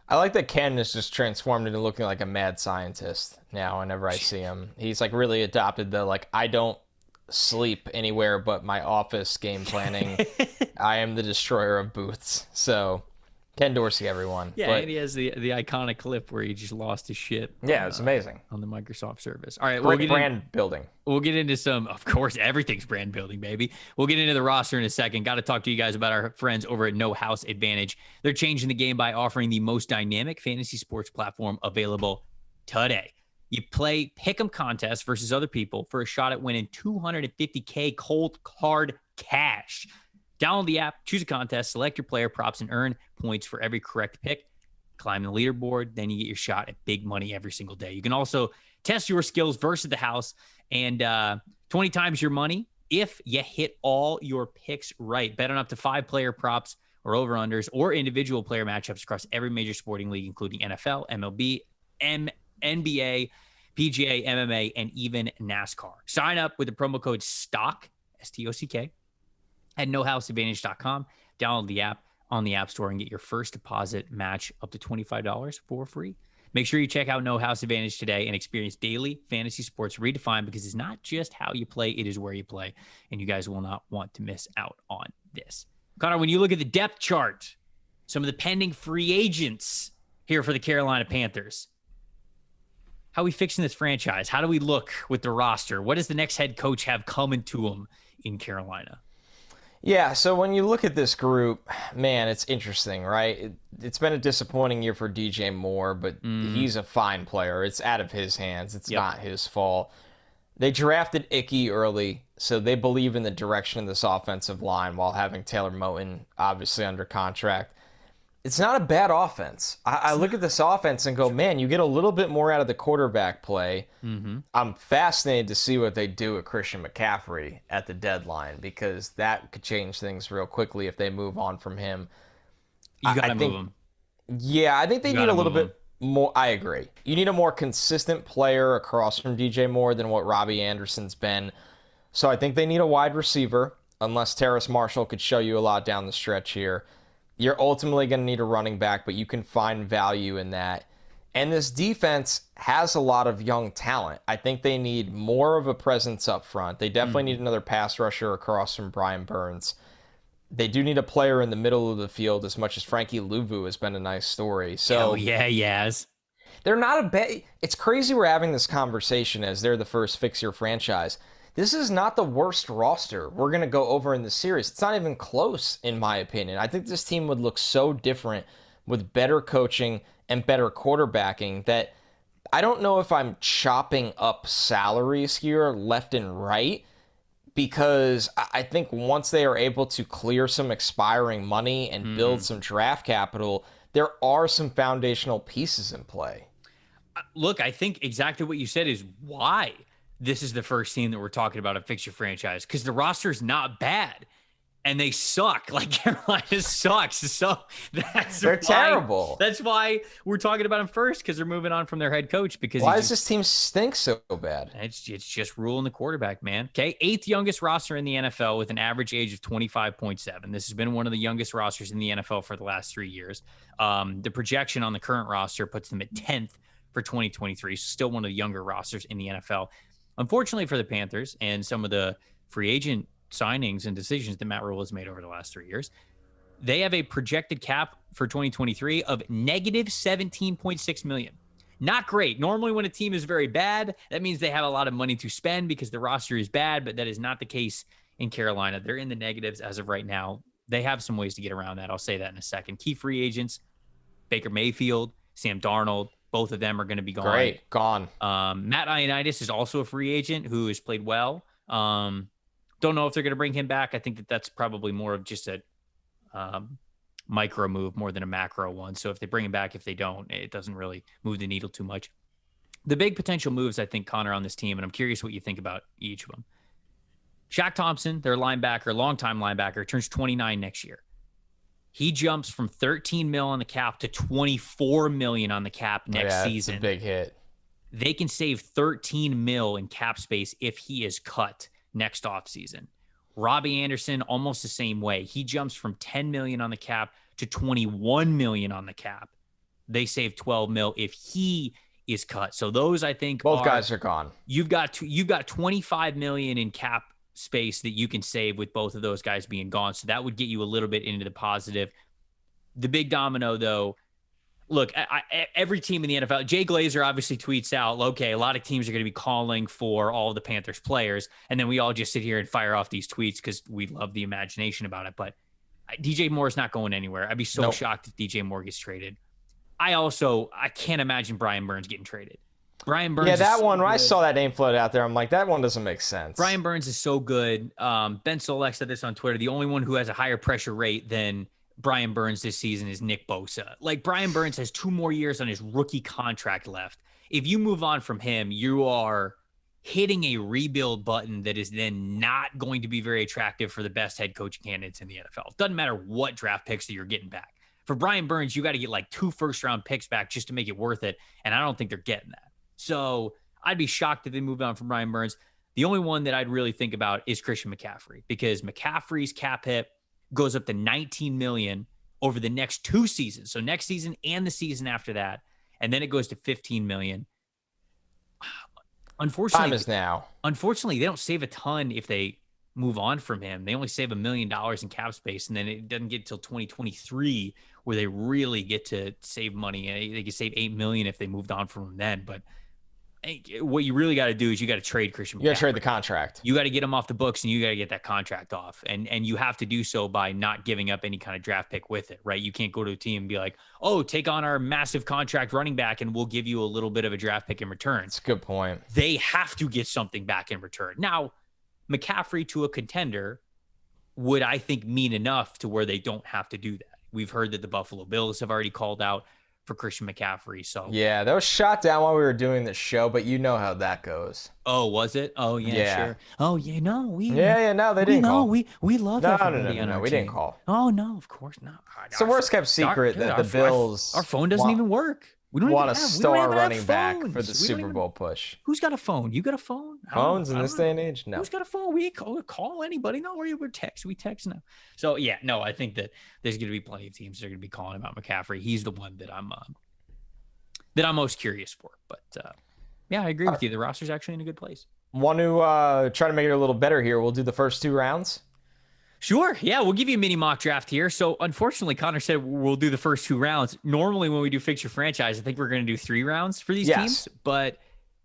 I like that Ken is just transformed into looking like a mad scientist now whenever I see him. He's really adopted the I don't sleep anywhere but my office game planning. I am the destroyer of booths. So Ken Dorsey, everyone. Yeah, and he has the iconic clip where he just lost his shit. Yeah, it's amazing. On the Microsoft service. All right, great brand building. We'll get into some, of course, everything's brand building, baby. We'll get into the roster in a second. Got to talk to you guys about our friends over at No House Advantage. They're changing the game by offering the most dynamic fantasy sports platform available today. You play pick'em contests versus other people for a shot at winning $250K cold hard cash. Download the app, choose a contest, select your player props, and earn points for every correct pick. Climb the leaderboard, then you get your shot at big money every single day. You can also test your skills versus the house and 20 times your money if you hit all your picks right. Bet on up to 5 player props or over-unders or individual player matchups across every major sporting league, including NFL, MLB, NBA, PGA, MMA, and even NASCAR. Sign up with the promo code STOCK, STOCK, at nohouseadvantage.com. Download the app on the App Store and get your first deposit match up to $25 for free. Make sure you check out No House Advantage today and experience daily fantasy sports redefined, because it's not just how you play, it is where you play. And you guys will not want to miss out on this. Connor, when you look at the depth chart, some of the pending free agents here for the Carolina Panthers, how are we fixing this franchise? How do we look with the roster? What does the next head coach have coming to him in Carolina? Yeah, so when you look at this group, man, it's interesting, right? It's been a disappointing year for DJ Moore, but he's a fine player. It's out of his hands. It's not his fault. They drafted Icky early, so they believe in the direction of this offensive line while having Taylor Moton obviously under contract. It's not a bad offense. I look at this offense and go, man, you get a little bit more out of the quarterback play. I'm fascinated to see what they do with Christian McCaffrey at the deadline, because that could change things real quickly if they move on from him. You got to move him. Yeah, I think they need a little bit more. I agree. You need a more consistent player across from DJ Moore than what Robbie Anderson's been. So I think they need a wide receiver, unless Terrace Marshall could show you a lot down the stretch here. You're ultimately going to need a running back, but you can find value in that. And this defense has a lot of young talent. I think they need more of a presence up front. They definitely need another pass rusher across from Brian Burns. They do need a player in the middle of the field as much as Frankie Louvu has been a nice story. So yeah, yes. They're not a bad... It's crazy we're having this conversation as they're the first fix-your franchise. This is not the worst roster we're going to go over in the series. It's not even close, in my opinion. I think this team would look so different with better coaching and better quarterbacking that I don't know if I'm chopping up salaries here left and right, because I think once they are able to clear some expiring money and build some draft capital, there are some foundational pieces in play. Look, I think exactly what you said is why this is the first team that we're talking about a fixture franchise, because the roster is not bad and they suck. Like, Carolina sucks. So they're terrible. That's why we're talking about them first, because they're moving on from their head coach. Because why does this team stink so bad? It's just Rhule and the quarterback, man. Okay, 8th youngest roster in the NFL with an average age of 25.7. This has been one of the youngest rosters in the NFL for the last 3 years. The projection on the current roster puts them at 10th for 2023. Still one of the younger rosters in the NFL. Unfortunately for the Panthers and some of the free agent signings and decisions that Matt Rhule has made over the last 3 years, they have a projected cap for 2023 of negative $17.6 million. Not great. Normally when a team is very bad, that means they have a lot of money to spend because the roster is bad, but that is not the case in Carolina. They're in the negatives as of right now. They have some ways to get around that. I'll say that in a second. Key free agents, Baker Mayfield, Sam Darnold, both of them are going to be gone. Great, gone. Matt Ioannidis is also a free agent who has played well. Don't know if they're going to bring him back. I think that that's probably more of just a micro move more than a macro one. So if they bring him back, if they don't, it doesn't really move the needle too much. The big potential moves, I think, Connor, on this team, and I'm curious what you think about each of them. Shaq Thompson, their linebacker, longtime linebacker, turns 29 next year. He jumps from 13 mil on the cap to 24 million on the cap next season. That's a big hit. They can save 13 mil in cap space if he is cut next offseason. Robbie Anderson, almost the same way. He jumps from 10 million on the cap to 21 million on the cap. They save 12 mil if he is cut. So those, I think, both guys are gone. You've got 25 million in cap space that you can save with both of those guys being gone. So that would get you a little bit into the positive. The big domino, though, look, every team in the NFL, Jay Glazer obviously tweets out, okay, a lot of teams are going to be calling for all of the Panthers players. And then we all just sit here and fire off these tweets because we love the imagination about it. But DJ Moore is not going anywhere. I'd be so shocked if DJ Moore gets traded. I can't imagine Brian Burns getting traded. Brian Burns. Yeah, that one, when I saw that name float out there, I'm like, that one doesn't make sense. Brian Burns is so good. Ben Solak said this on Twitter. The only one who has a higher pressure rate than Brian Burns this season is Nick Bosa. Like, Brian Burns has 2 more years on his rookie contract left. If you move on from him, you are hitting a rebuild button that is then not going to be very attractive for the best head coaching candidates in the NFL. It doesn't matter what draft picks that you're getting back. For Brian Burns, you got to get like 2 first-round picks back just to make it worth it, and I don't think they're getting that. So I'd be shocked if they moved on from Brian Burns. The only one that I'd really think about is Christian McCaffrey, because McCaffrey's cap hit goes up to 19 million over the next 2 seasons. So next season and the season after that. And then it goes to 15 million. Unfortunately, time is now. Unfortunately, they don't save a ton if they move on from him. They only save $1 million in cap space. And then it doesn't get until 2023 where they really get to save money. They could save 8 million if they moved on from him then. But what you really got to do is you got to trade Christian McCaffrey. You got to trade the contract. You got to get him off the books, and you got to get that contract off. And you have to do so by not giving up any kind of draft pick with it, right? You can't go to a team and be like, oh, take on our massive contract running back, and we'll give you a little bit of a draft pick in return. That's a good point. They have to get something back in return. Now, McCaffrey to a contender would, I think, mean enough to where they don't have to do that. We've heard that the Buffalo Bills have already called out for Christian McCaffrey. So yeah, that was shot down while we were doing the show, but you know how that goes. Oh, was it? Oh yeah, sure. Oh yeah, no, we no, they didn't call. We love everybody on our we team. didn't call. Oh no, of course not. It's a worst kept secret that the Bills. Our phone doesn't even work. We don't want even a have star running back phones. for the Super Bowl push. Who's got a phone? You got a phone? Phones in this day and age? No. Who's got a phone? We call anybody. No, we're text. We text now. So yeah, no, I think that there's going to be plenty of teams that are going to be calling about McCaffrey. He's the one that I'm most curious for. But yeah, I agree with you. The roster's actually in a good place. Want to try to make it a little better here? We'll do the first 2 rounds. Sure. Yeah, we'll give you a mini mock draft here. So unfortunately, Connor said we'll do the first 2 rounds. Normally, when we do Fix Your Franchise, I think we're going to do 3 rounds for these teams. But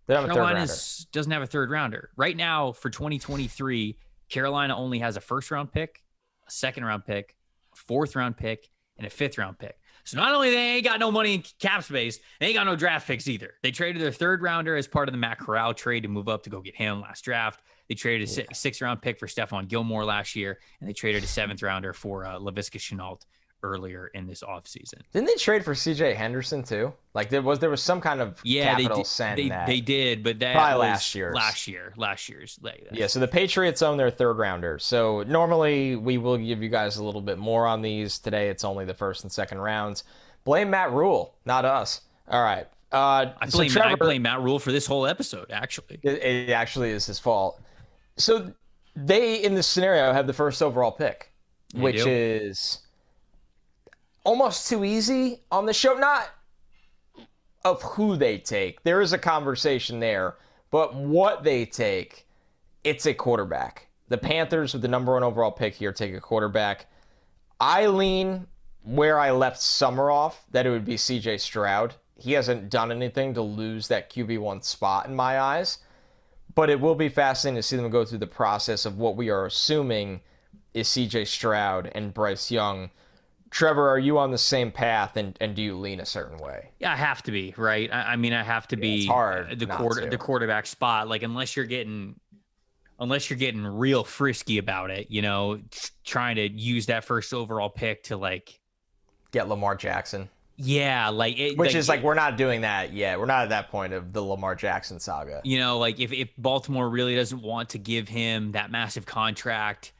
Carolina doesn't have a third rounder. Right now, for 2023, Carolina only has a first-round pick, a second-round pick, a fourth-round pick, and a fifth-round pick. So not only they ain't got no money in cap space, they ain't got no draft picks either. They traded their third rounder as part of the Matt Corral trade to move up to go get him last draft. They traded a 6th-round pick for Stephon Gilmore last year, and they traded a 7th-rounder for Laviska Shenault earlier in this offseason. Didn't they trade for C.J. Henderson too? Like there was some kind of capital send. They did, but that probably was last year's. Yeah, so the Patriots own their 3rd rounder. So normally we will give you guys a little bit more on these. Today it's only the 1st and 2nd rounds. Blame Matt Rhule, not us. All right. I blame Matt Rhule for this whole episode, actually. It actually is his fault. So they, in this scenario, have the 1st overall pick, which is almost too easy on the show. Not of who they take. There is a conversation there. But what they take, it's a quarterback. The Panthers, with the number 1 overall pick here, take a quarterback. I lean where I left summer off, that it would be C.J. Stroud. He hasn't done anything to lose that QB1 spot in my eyes. But it will be fascinating to see them go through the process of what we are assuming is C.J. Stroud and Bryce Young. Trevor, are you on the same path, and do you lean a certain way? Yeah, I have to be, right? I mean, I have to be the quarterback spot. Like, unless you're getting real frisky about it, trying to use that 1st overall pick to, like, get Lamar Jackson. Yeah, we're not doing that yet. We're not at that point of the Lamar Jackson saga. Like if Baltimore really doesn't want to give him that massive contract,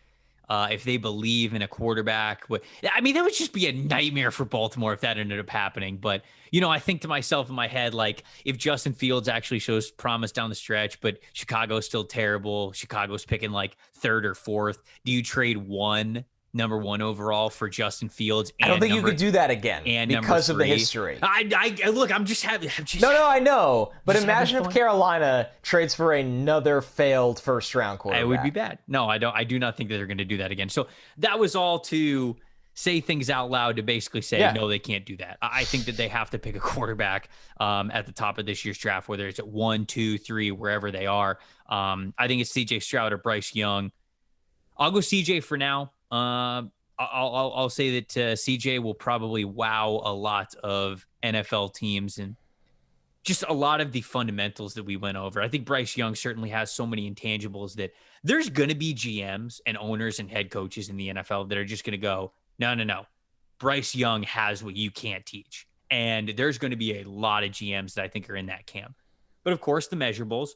if they believe in a quarterback, I mean, that would just be a nightmare for Baltimore if that ended up happening. But, I think to myself in my head, like, if Justin Fields actually shows promise down the stretch, but Chicago's still terrible, Chicago's picking like 3rd or 4th, do you trade number 1 overall for Justin Fields? I don't think you could do that again because of the history. I'm just having. No, I know. But imagine if Carolina trades for another failed 1st-round quarterback. It would be bad. No, I don't. I do not think that they're going to do that again. So that was all to say things out loud to basically say, no, they can't do that. I think that they have to pick a quarterback at the top of this year's draft, whether it's at 1, 2, 3, wherever they are. I think it's C.J. Stroud or Bryce Young. I'll go C.J. for now. I'll say that CJ will probably wow a lot of NFL teams and just a lot of the fundamentals that we went over. I think Bryce Young certainly has so many intangibles that there's going to be GMs and owners and head coaches in the NFL that are just going to go, no. Bryce Young has what you can't teach. And there's going to be a lot of GMs that I think are in that camp. But of course, the measurables,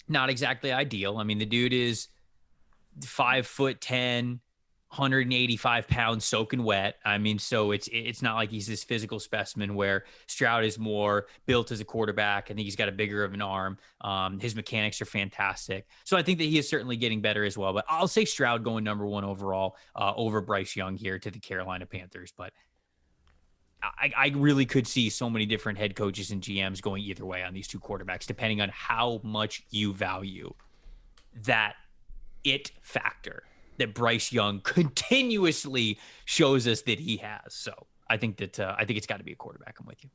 not exactly ideal. I mean, the dude is 5'10", 185 pounds soaking wet. I mean, so it's not like he's this physical specimen where Stroud is more built as a quarterback. I think he's got a bigger of an arm. His mechanics are fantastic. So I think that he is certainly getting better as well. But I'll say Stroud going number 1 overall over Bryce Young here to the Carolina Panthers. But I really could see so many different head coaches and GMs going either way on these 2 quarterbacks, depending on how much you value that it factor that Bryce Young continuously shows us that he has. So I think it's got to be a quarterback. I'm with you.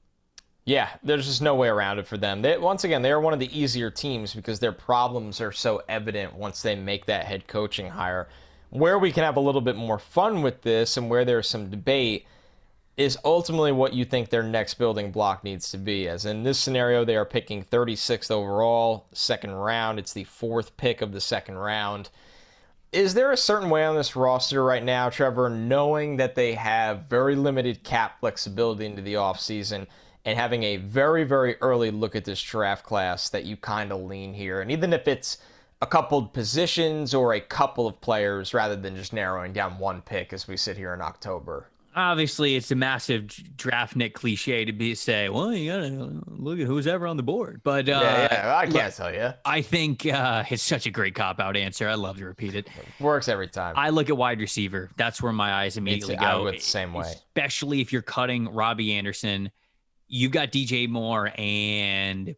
Yeah, there's just no way around it for them. Once again, they are one of the easier teams because their problems are so evident once they make that head coaching hire. Where we can have a little bit more fun with this and where there's some debate is ultimately what you think their next building block needs to be. As in this scenario, they are picking 36th overall, 2nd round. It's the 4th pick of the 2nd round. Is there a certain way on this roster right now, Trevor, knowing that they have very limited cap flexibility into the offseason and having a very, very early look at this draft class, that you kind of lean here? And even if it's a couple positions or a couple of players rather than just narrowing down 1 pick as we sit here in October. Obviously, it's a massive draft nick cliche to say, well, you gotta look at who's ever on the board. But Yeah, I can't tell you. I think it's such a great cop-out answer. I love to repeat it. Works every time. I look at wide receiver. That's where my eyes immediately go. I would the same way. Especially if you're cutting Robbie Anderson. You've got DJ Moore and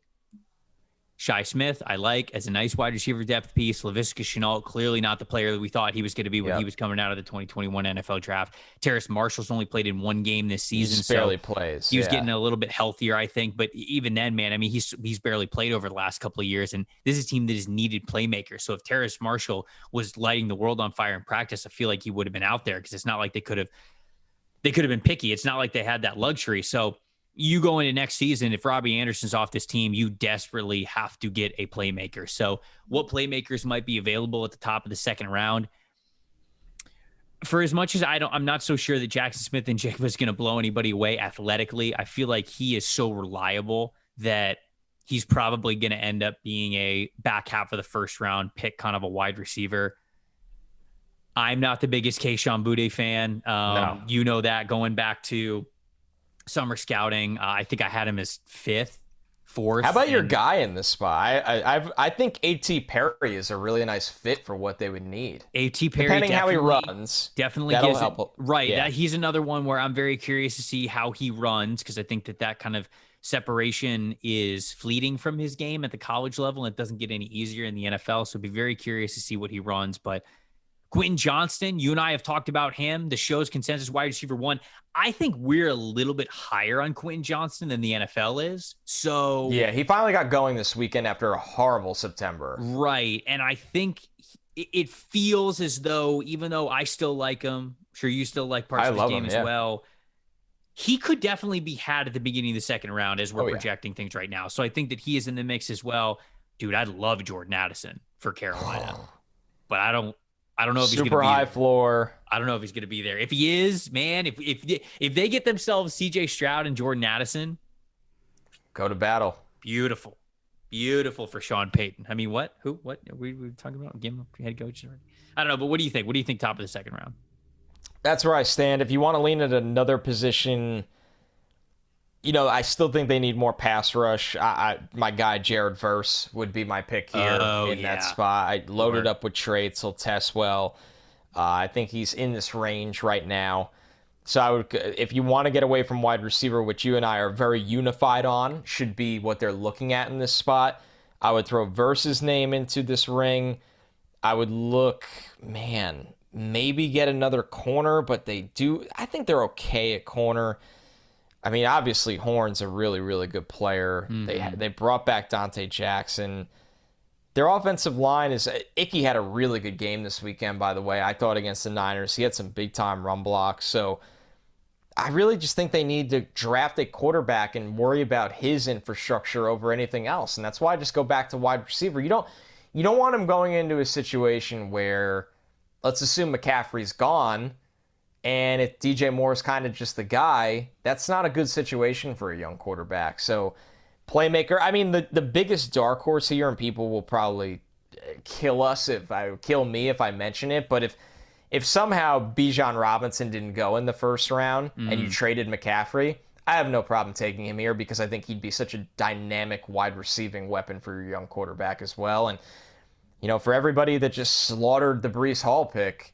Shi Smith, I like as a nice wide receiver depth piece. Laviska Shenault, clearly not the player that we thought he was going to be when he was coming out of the 2021 NFL draft. Terrace Marshall's only played in one game this season. He barely plays. He was getting a little bit healthier, I think. But even then, man, I mean, he's barely played over the last couple of years. And this is a team that has needed playmakers. So if Terrace Marshall was lighting the world on fire in practice, I feel like he would have been out there because it's not like they could have been picky. It's not like they had that luxury. So you go into next season, if Robbie Anderson's off this team, you desperately have to get a playmaker. So what playmakers might be available at the top of the second round? For as much as I'm not so sure that Jackson Smith and Jigba is going to blow anybody away athletically. I feel like he is so reliable that he's probably going to end up being a back half of the first round pick, kind of a wide receiver. I'm not the biggest Kayshon Boutte fan. No. You know that going back to summer scouting, I think I had him as fourth. How about your guy in this spot? I think A.T. Perry is a really nice fit for what they would need. A.T. Perry, depending how he runs, definitely that'll gives help. It, right. Yeah. He's another one where I'm very curious to see how he runs because I think that kind of separation is fleeting from his game at the college level and it doesn't get any easier in the NFL. So I'd be very curious to see what he runs, but Quentin Johnston, you and I have talked about him, the show's consensus wide receiver 1. I think we're a little bit higher on Quentin Johnston than the NFL is. So yeah, he finally got going this weekend after a horrible September. Right. And I think it feels as though, even though I still like him, I'm sure you still like parts of his game as well, he could definitely be had at the beginning of the second round as we're projecting things right now. So I think that he is in the mix as well. Dude, I'd love Jordan Addison for Carolina. But I don't know if he's going to be super high floor. I don't know if he's going to be there. If he is, man, if they get themselves CJ Stroud and Jordan Addison, go to battle. Beautiful for Sean Payton. I mean, what we talking about? Give him a head coach. I don't know, but what do you think? What do you think top of the second round? That's where I stand. If you want to lean at another position, I still think they need more pass rush. My guy, Jared Verse, would be my pick here that spot. I loaded up with traits. He'll test well. I think he's in this range right now. So if you want to get away from wide receiver, which you and I are very unified on, should be what they're looking at in this spot, I would throw Verse's name into this ring. I would look, maybe get another corner, but I think they're okay at corner. I mean, obviously, Horn's a really, really good player. Mm-hmm. They brought back Dante Jackson. Their offensive line is... Icky had a really good game this weekend, by the way. I thought against the Niners. He had some big-time run blocks. So I really just think they need to draft a quarterback and worry about his infrastructure over anything else. And that's why I just go back to wide receiver. You don't want him going into a situation where, let's assume McCaffrey's gone, and if DJ Moore is kind of just the guy, that's not a good situation for a young quarterback. So, playmaker, I mean, the biggest dark horse here, and people will probably kill me if I mention it, but if somehow Bijan Robinson didn't go in the first round and you traded McCaffrey, I have no problem taking him here because I think he'd be such a dynamic wide receiving weapon for your young quarterback as well. And, for everybody that just slaughtered the Breece Hall pick,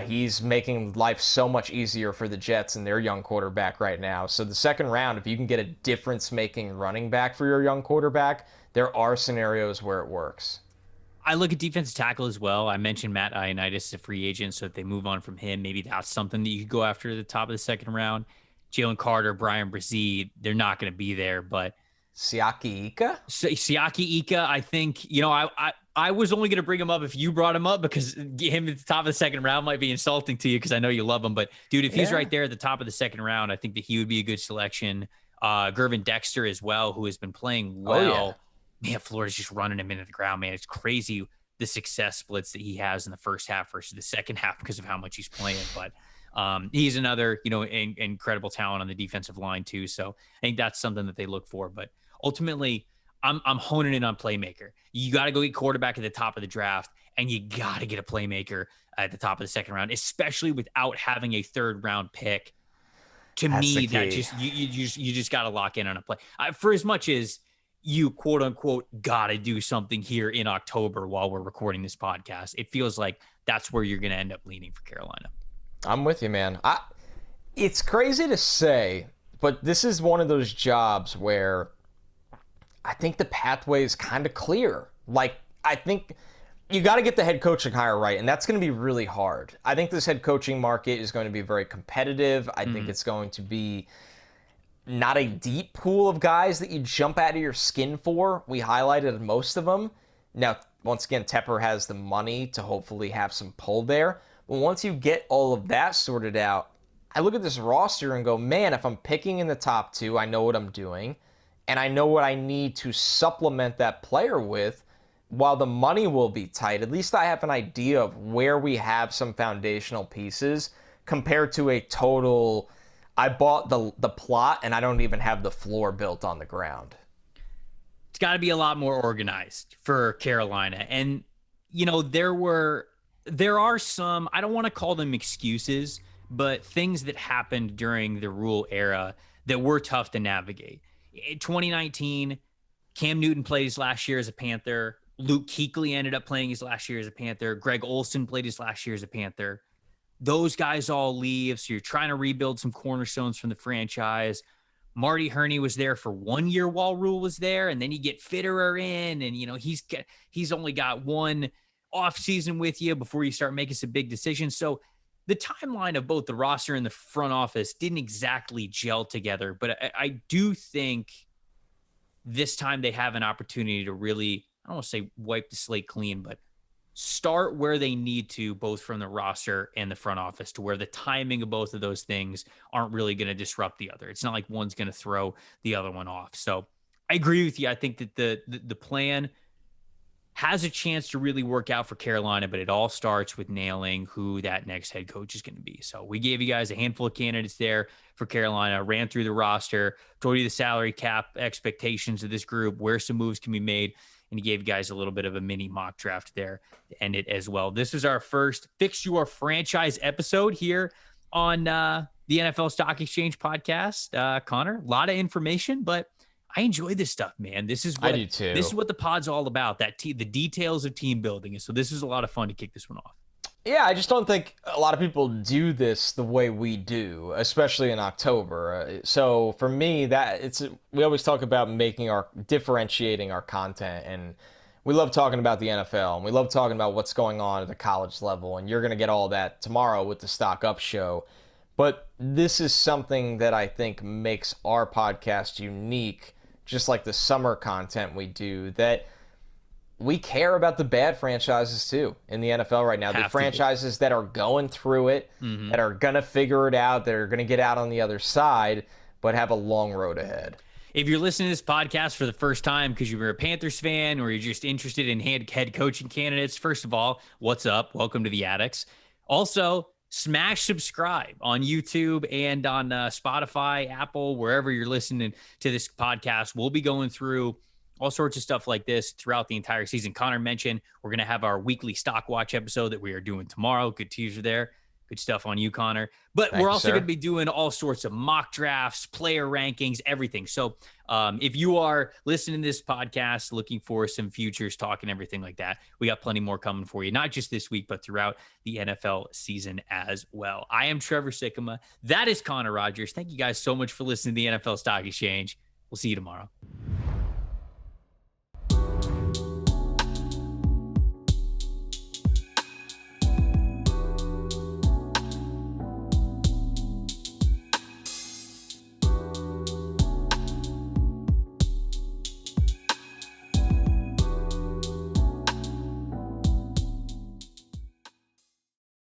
he's making life so much easier for the Jets and their young quarterback right now. So the second round, if you can get a difference-making running back for your young quarterback, there are scenarios where it works. I look at defensive tackle as well. I mentioned Matt Ioannidis, a free agent, so if they move on from him, maybe that's something that you could go after at the top of the second round. Jalen Carter, Brian Brzee, they're not going to be there, but Siaki Ika, I think, I was only going to bring him up if you brought him up because him at the top of the second round might be insulting to you because I know you love him. But, dude, if he's right there at the top of the second round, I think that he would be a good selection. Gervin Dexter as well, who has been playing well. Man, Florida's just running him into the ground, man. It's crazy the success splits that he has in the first half versus the second half because of how much he's playing. But he's another, incredible talent on the defensive line too. So I think that's something that they look for. But ultimately, I'm honing in on playmaker. You got to go get quarterback at the top of the draft, and you got to get a playmaker at the top of the second round, especially without having a third round pick. To That's me, the that key. you just got to lock in on a play. For as much as you quote unquote got to do something here in October while we're recording this podcast, it feels like that's where you're going to end up leaning for Carolina. I'm with you, man. It's crazy to say, but this is one of those jobs where I think the pathway is kind of clear. Like, I think you got to get the head coaching hire right, and that's going to be really hard. I think this head coaching market is going to be very competitive. I think it's going to be not a deep pool of guys that you jump out of your skin for. We highlighted most of them. Now, once again, Tepper has the money to hopefully have some pull there. But once you get all of that sorted out, I look at this roster and go, man, if I'm picking in the top 2, I know what I'm doing, and I know what I need to supplement that player with. While the money will be tight, at least I have an idea of where we have some foundational pieces compared to a total, I bought the plot and I don't even have the floor built on the ground. It's got to be a lot more organized for Carolina. And, there are some, I don't want to call them excuses, but things that happened during the Rhule era that were tough to navigate. In 2019, Cam Newton played his last year as a Panther. Luke Kuechly ended up playing his last year as a Panther. Greg Olsen played his last year as a Panther. Those guys all leave, so you're trying to rebuild some cornerstones from the franchise. Marty Herney was there for 1 year while Rhule was there, and then you get Fitterer in, and he's only got one off season with you before you start making some big decisions. So the timeline of both the roster and the front office didn't exactly gel together, but I do think this time they have an opportunity to really, I don't want to say wipe the slate clean, but start where they need to, both from the roster and the front office, to where the timing of both of those things aren't really going to disrupt the other. It's not like one's going to throw the other one off. So I agree with you. I think that the plan has a chance to really work out for Carolina, but it all starts with nailing who that next head coach is going to be. So we gave you guys a handful of candidates there for Carolina, ran through the roster, told you the salary cap expectations of this group, where some moves can be made, and he gave you guys a little bit of a mini mock draft there to end it as well. This is our first Fix Your Franchise episode here on the NFL Stock Exchange podcast. Connor, a lot of information, but I enjoy this stuff, man. This is what I do too. This is what the pod's all about, the details of team building. And so this is a lot of fun to kick this one off. Yeah, I just don't think a lot of people do this the way we do, especially in October. So for me, we always talk about differentiating our content, and we love talking about the NFL, and we love talking about what's going on at the college level, and you're going to get all that tomorrow with the Stock Up show. But this is something that I think makes our podcast unique, just like the summer content we do, that we care about the bad franchises too in the NFL right now. The franchises that are going through it, that are going to figure it out, that are going to get out on the other side, but have a long road ahead. If you're listening to this podcast for the first time because you were a Panthers fan or you're just interested in head coaching candidates, first of all, what's up? Welcome to the Addicts. Also, smash subscribe on YouTube and on Spotify, Apple, wherever you're listening to this podcast. We'll be going through all sorts of stuff like this throughout the entire season. Connor mentioned we're going to have our weekly Stock Watch episode that we are doing tomorrow. Good teaser there. Good stuff on you, Connor. But we're also going to be doing all sorts of mock drafts, player rankings, everything. So if you are listening to this podcast, looking for some futures talk and everything like that, we got plenty more coming for you, not just this week, but throughout the NFL season as well. I am Trevor Sikkema. That is Connor Rogers. Thank you guys so much for listening to the NFL Stock Exchange. We'll see you tomorrow.